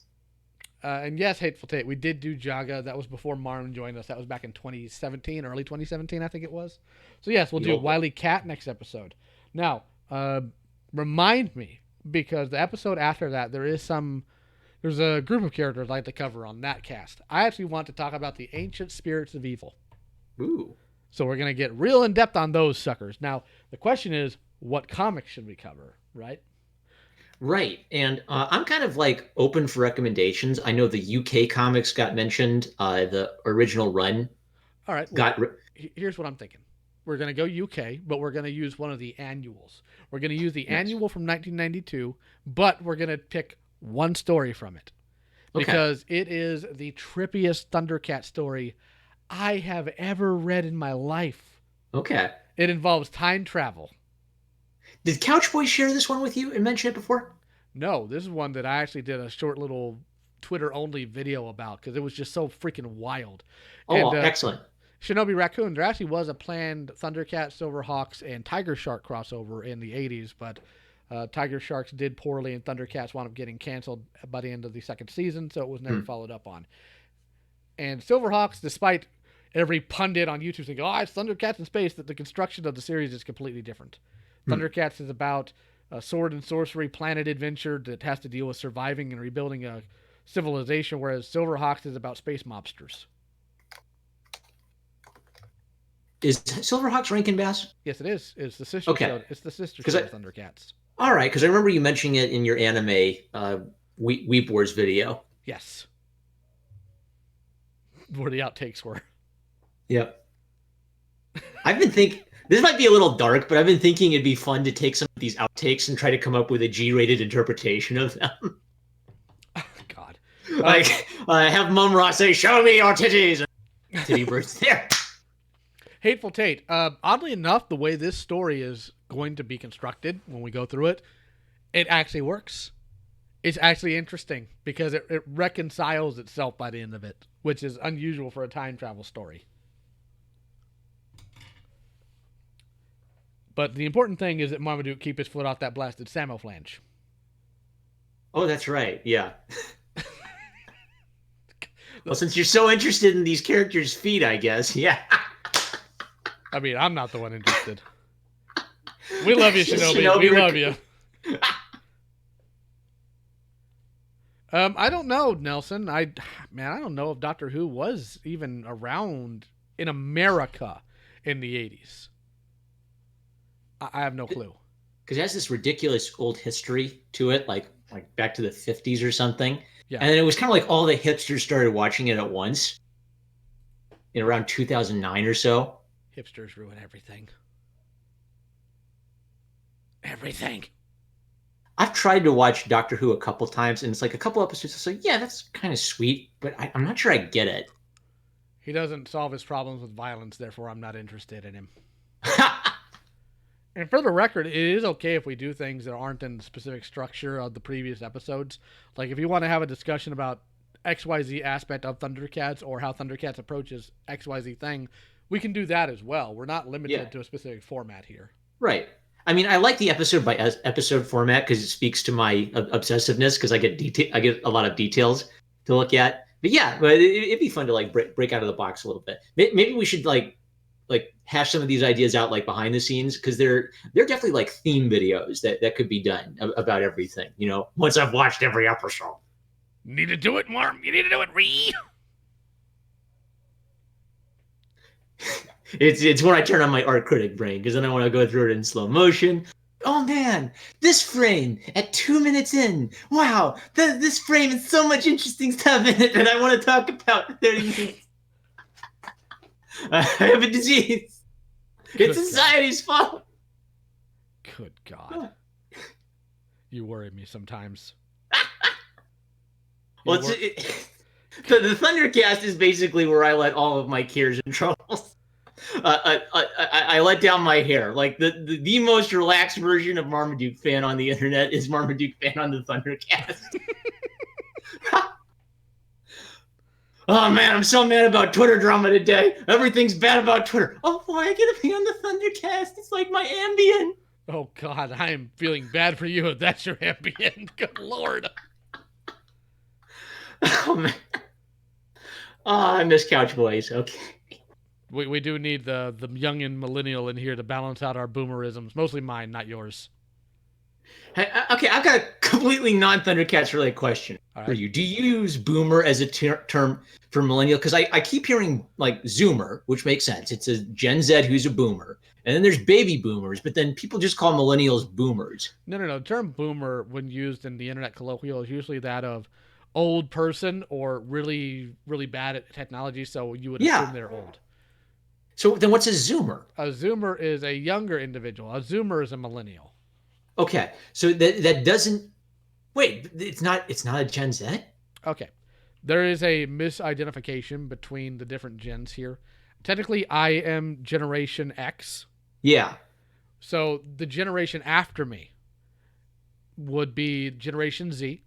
And yes, Hateful Tate, we did do Jaga. That was before Marlon joined us. That was back in 2017, early 2017, I think it was. So yes, we'll do Wily Cat next episode. Now, remind me, because the episode after that, there's a group of characters I'd like to cover on that cast. I actually want to talk about the ancient spirits of evil. Ooh. So we're going to get real in depth on those suckers. Now, the question is, what comics should we cover, right? Right. And I'm kind of like open for recommendations. I know the UK comics got mentioned. The original run. All right. Here's what I'm thinking. We're going to go UK, but we're going to use one of the annuals. We're going to use the annual from 1992, but we're going to pick one story from it. Because it is the trippiest Thundercat story I have ever read in my life. Okay. It involves time travel. Did Couchboy share this one with you and mention it before? No, this is one that I actually did a short little Twitter-only video about because it was just so freaking wild. Oh, excellent. Shinobi Raccoon, there actually was a planned Thundercat, Silverhawks, and Tiger Shark crossover in the 80s, but Tiger Sharks did poorly and Thundercats wound up getting canceled by the end of the second season, so it was never followed up on. And Silverhawks, despite every pundit on YouTube saying, it's Thundercats in space, that the construction of the series is completely different. Thundercats is about a sword and sorcery planet adventure that has to deal with surviving and rebuilding a civilization, whereas Silverhawks is about space mobsters. Is Silverhawks Rankin Bass? Yes, it is. It's the sister show. It's the sister show of Thundercats. All right, because I remember you mentioning it in your anime Weep Wars video. Yes. Where the outtakes were. Yep. I've been thinking... This might be a little dark, but I've been thinking it'd be fun to take some of these outtakes and try to come up with a G-rated interpretation of them. Oh, God. Like, have Mum Ross say, "Show me your titties." Titty birds there. Hateful Tate. Oddly enough, the way this story is going to be constructed when we go through it, it actually works. It's actually interesting because it reconciles itself by the end of it, which is unusual for a time travel story. But the important thing is that Marmaduke keep his foot off that blasted Samo flange. Oh, that's right. Yeah. Well, since you're so interested in these characters' feet, I guess. Yeah. I mean, I'm not the one interested. We love you, Shinobi. We love you. I don't know, Nelson. I don't know if Doctor Who was even around in America in the 80s. I have no clue. Because it has this ridiculous old history to it, like back to the 50s or something. Yeah. And then it was kind of like all the hipsters started watching it at once in around 2009 or so. Hipsters ruin everything. Everything. I've tried to watch Doctor Who a couple times, and it's like a couple episodes. It's like, yeah, that's kind of sweet, but I'm not sure I get it. He doesn't solve his problems with violence, therefore I'm not interested in him. And for the record, it is okay if we do things that aren't in the specific structure of the previous episodes. Like if you want to have a discussion about XYZ aspect of Thundercats or how Thundercats approaches XYZ thing, we can do that as well. We're not limited to a specific format here. Right. I mean, I like the episode by episode format because it speaks to my obsessiveness because I get a lot of details to look at. But yeah, but it'd be fun to like break out of the box a little bit. Maybe we should like hash some of these ideas out like behind the scenes because they're definitely like theme videos that could be done about everything. You know, once I've watched every episode. Need to do it, Marm. You need to do it, Ree. It's when I turn on my art critic brain because then I want to go through it in slow motion. Oh man, this frame at 2 minutes in. Wow, this frame has so much interesting stuff in it that I want to talk about. 30 minutes. I have a disease. It's society's fault. Good God. You worry me sometimes. Well, the ThunderCast is basically where I let all of my cares and troubles. I let down my hair. Like the most relaxed version of Marmaduke fan on the internet is Marmaduke fan on the ThunderCast. Oh man, I'm so mad about Twitter drama today. Everything's bad about Twitter. Oh boy, I get to be on the ThunderCast. It's like my Ambien. Oh God, I am feeling bad for you if that's your Ambien. Good Lord. Oh man. Oh, I miss Couch Boys. Okay. We do need the young and millennial in here to balance out our boomerisms. Mostly mine, not yours. Hey, okay, I've got a completely non-ThunderCats related question for you. Do you use boomer as a term for millennial? Because I keep hearing like Zoomer, which makes sense. It's a Gen Z who's a boomer. And then there's baby boomers, but then people just call millennials boomers. No. The term boomer, when used in the internet colloquial, is usually that of old person or really, really bad at technology, so you would assume they're old. So then what's a Zoomer? A Zoomer is a younger individual. A Zoomer is a millennial. Okay, so that doesn't... Wait, it's not a Gen Z? Okay. There is a misidentification between the different gens here. Technically, I am Generation X. Yeah. So the generation after me would be Generation Z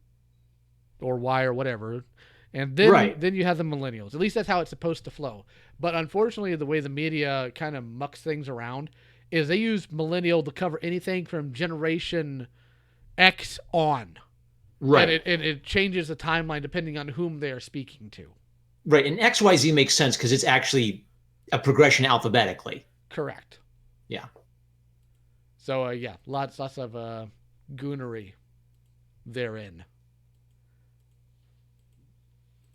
or Y or whatever. And then you have the millennials. At least that's how it's supposed to flow. But unfortunately, the way the media kind of mucks things around is they use millennial to cover anything from Generation X on. Right. And it changes the timeline depending on whom they are speaking to. Right. And XYZ makes sense because it's actually a progression alphabetically. Correct. Yeah. So, lots of goonery therein.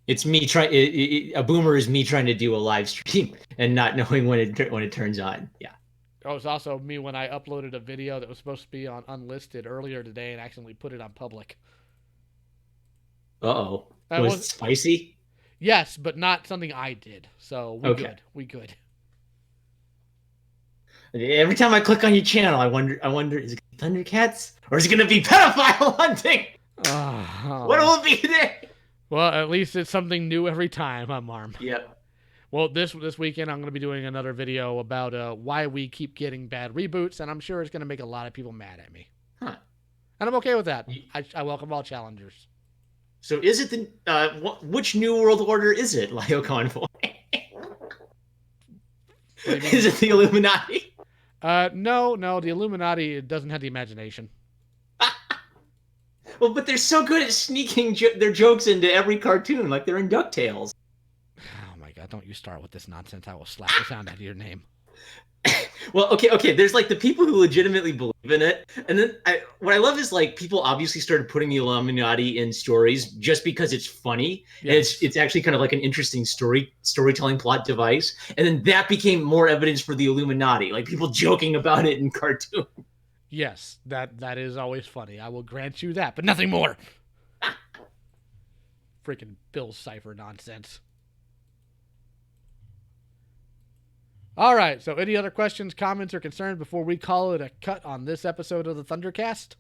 It's me trying. A boomer is me trying to do a live stream and not knowing when it turns on. Yeah. Oh, it's also me when I uploaded a video that was supposed to be on unlisted earlier today and accidentally put it on public. Uh-oh. Was it spicy? Yes, but not something I did. So we good. Every time I click on your channel, I wonder, is it ThunderCats or is it going to be pedophile hunting? What will it be today? Well, at least it's something new every time, huh, Marm? Yep. Well, this weekend I'm going to be doing another video about why we keep getting bad reboots, and I'm sure it's going to make a lot of people mad at me. Huh. And I'm okay with that. I welcome all challengers. So is it which New World Order is it, LioConvoy? Is it the Illuminati? No, the Illuminati doesn't have the imagination. Well, but they're so good at sneaking their jokes into every cartoon, like they're in DuckTales. Oh my God, don't you start with this nonsense. I will slap the sound out of your name. Well, okay. There's like the people who legitimately believe in it. And then what I love is like people obviously started putting the Illuminati in stories just because it's funny. Yes. And it's actually kind of like an interesting storytelling plot device. And then that became more evidence for the Illuminati, like people joking about it in cartoons. Yes, that is always funny. I will grant you that, but nothing more. Freaking Bill Cipher nonsense. All right, so any other questions, comments, or concerns before we call it a cut on this episode of the ThunderCast?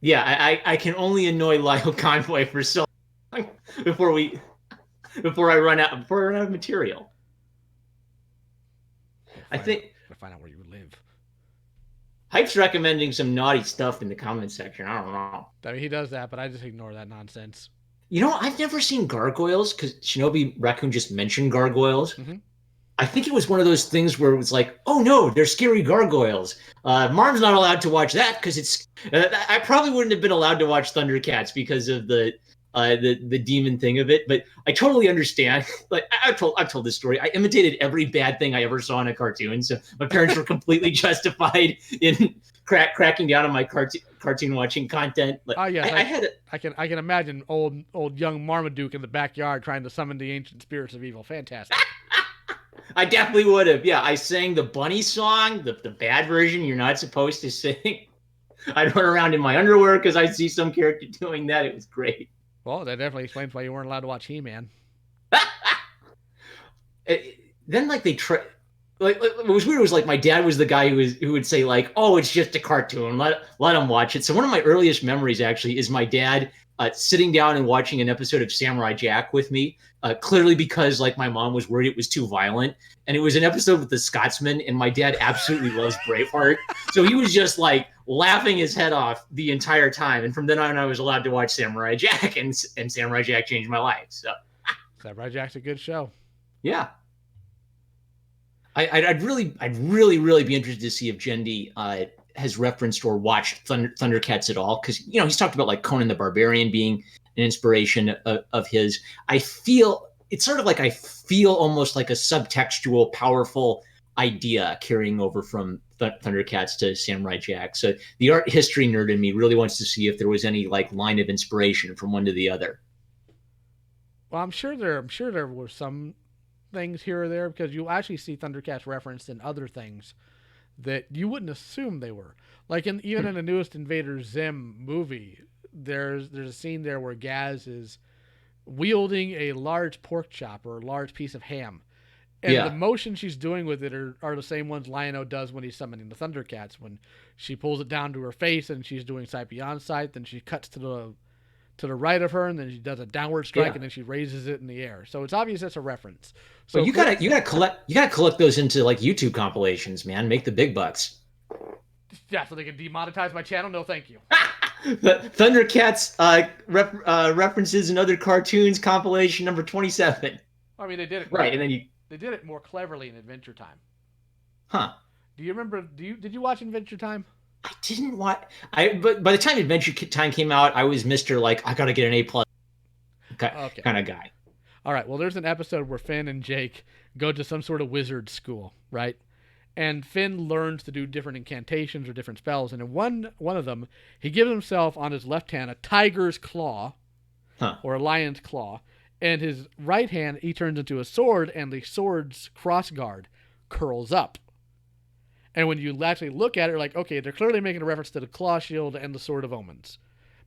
Yeah, I can only annoy LioConvoy for so long before I run out of material. I think we'll find out where you live. Hype's recommending some naughty stuff in the comment section. I don't know. I mean, he does that, but I just ignore that nonsense. I've never seen gargoyles because Shinobi Raccoon just mentioned gargoyles. Mm-hmm. I think it was one of those things where it was like, oh no, they're scary gargoyles. Marm's not allowed to watch that because it's. I probably wouldn't have been allowed to watch Thundercats because of the demon thing of it. But I totally understand. Like I've told this story. I imitated every bad thing I ever saw in a cartoon, so my parents were completely justified in cracking down on my cartoon watching content. But Oh yes, I had. I can imagine old young Marmaduke in the backyard trying to summon the ancient spirits of evil. Fantastic. I definitely would have. Yeah, I sang the bunny song, the bad version you're not supposed to sing. I'd run around in my underwear because I see some character doing that. It was great. Well, that definitely explains why you weren't allowed to watch He-Man. Then like they try. Like it was weird. It was like my dad was the guy who would say like, "Oh, it's just a cartoon. Let him watch it." So one of my earliest memories actually is my dad sitting down and watching an episode of Samurai Jack with me. Clearly because like my mom was worried it was too violent, and it was an episode with the Scotsman, and my dad absolutely loves Braveheart, so he was just like laughing his head off the entire time. And from then on, I was allowed to watch Samurai Jack, and Samurai Jack changed my life. So Samurai Jack's a good show. yeah. I'd really be interested to see if Jendi has referenced or watched Thundercats at all, because he's talked about like Conan the Barbarian being an inspiration of his. I feel it's sort of like I feel almost like a subtextual, powerful idea carrying over from Thundercats to Samurai Jack. So the art history nerd in me really wants to see if there was any like line of inspiration from one to the other. Well, I'm sure there were some things here or there because you actually see Thundercats referenced in other things that you wouldn't assume they were. Like even in the newest Invader Zim movie, there's a scene there where Gaz is wielding a large pork chop or a large piece of ham. And the Yeah. motions she's doing with it are the same ones Lion-O does when he's summoning the Thundercats. When she pulls it down to her face and she's doing sight beyond sight, then she cuts to the right of her, and then she does a downward strike, Yeah. and then she raises it in the air. So it's obvious that's a reference. But So you gotta collect those into like YouTube compilations, man. Make the big bucks. yeah, so they can demonetize my channel. No, thank you. The Thundercats references and other cartoons compilation number 27. I mean, they did it Right, and then they did it more cleverly in Adventure Time. huh? Do you remember? Did you watch Adventure Time? I didn't watch. But by the time Adventure Time came out, I was Mister like I gotta get an A+ Okay. kind of guy. All right. Well, there's an episode where Finn and Jake go to some sort of wizard school, right? And Finn learns to do different incantations or different spells. And in one of them, he gives himself on his left hand a tiger's claw Huh? or a lion's claw, and his right hand he turns into a sword, and the sword's crossguard curls up. And when you actually look at it, you're like, okay, they're clearly making a reference to the claw shield and the sword of omens,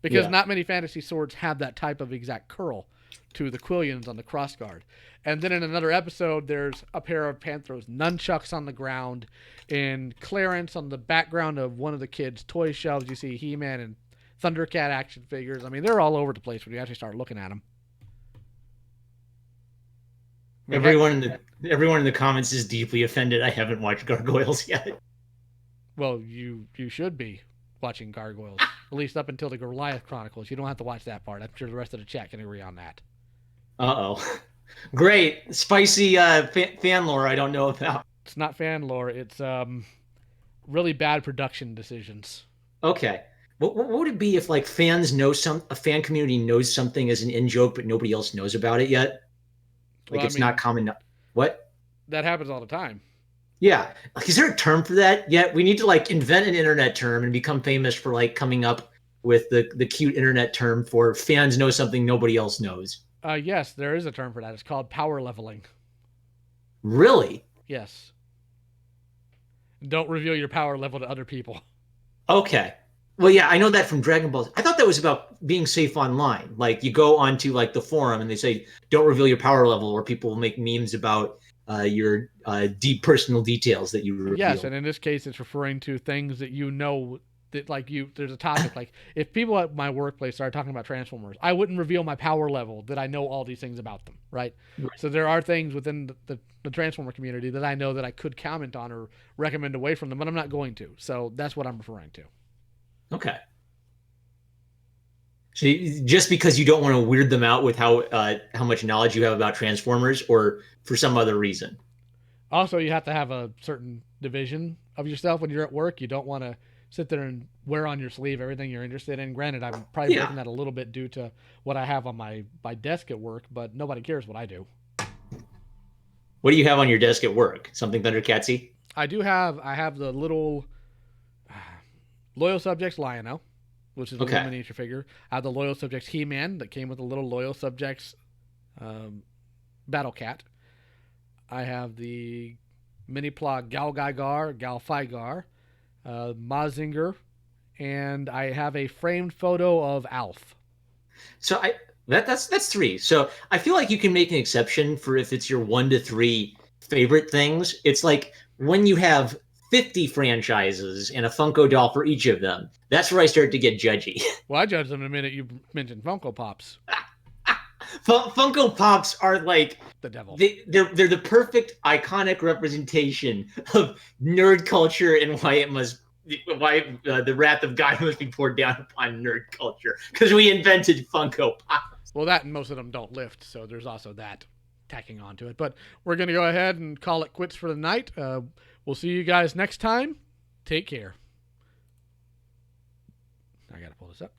because Yeah. not many fantasy swords have that type of exact curl to the quillions on the crossguard. And then in another episode, there's a pair of Panthros nunchucks on the ground. In Clarence, on the background of one of the kids' toy shelves, you see He-Man and Thundercat action figures. I mean, they're all over the place when you actually start looking at them. I mean, Everyone in the comments is deeply offended. I haven't watched Gargoyles yet. well, you should be watching Gargoyles, at least up until the Goliath Chronicles. You don't have to watch that part. I'm sure the rest of the chat can agree on that. Uh-oh. Great. Spicy fan lore I don't know about. It's not fan lore. It's really bad production decisions. Okay. What would it be if like a fan community knows something as an in-joke, but nobody else knows about it yet? Like Well, I it's mean, not common. What? that happens all the time. Yeah. Like, is there a term for that yet? We need to like invent an internet term and become famous for like coming up with the cute internet term for fans know something nobody else knows. Yes, there is a term for that. It's called power leveling. Really? Yes. Don't reveal your power level to other people. Okay. Well, yeah, I know that from Dragon Ball. I thought that was about being safe online. Like you go onto like the forum and they say, "Don't reveal your power level," or people will make memes about your deep personal details that you reveal. Yes, and in this case, it's referring to things that you know that like you. There's a topic like if people at my workplace started talking about Transformers, I wouldn't reveal my power level that I know all these things about them, right? So there are things within the Transformer community that I know that I could comment on or recommend away from them, but I'm not going to. So that's what I'm referring to. Okay. So just because you don't want to weird them out with how much knowledge you have about Transformers, or for some other reason. Also, you have to have a certain division of yourself when you're at work. You don't want to sit there and wear on your sleeve everything you're interested in. Granted, I'm probably Yeah. breaking that a little bit due to what I have on my desk at work, but nobody cares what I do. What do you have on your desk at work? Something Thundercatsy? I have the little Loyal Subjects Lionel, which is a little Okay. miniature figure. I have the Loyal Subjects He-Man that came with a little Loyal Subjects um, Battle Cat. I have the Mini Plot Gal Gaigar, Gal Figar, Mazinger, and I have a framed photo of Alf. So that's three. So I feel like you can make an exception for if it's your 1 to 3 favorite things. It's like when you have 50 franchises and a Funko doll for each of them. That's where I start to get judgy. Well, I judged them the minute you mentioned Funko Pops. Funko Pops are like The devil. they're the perfect iconic representation of nerd culture and why the wrath of God must be poured down upon nerd culture because we invented Funko Pop. Well, that and most of them don't lift, so there's also that tacking onto it. But we're going to go ahead and call it quits for the night. We'll see you guys next time. Take care. I got to pull this up.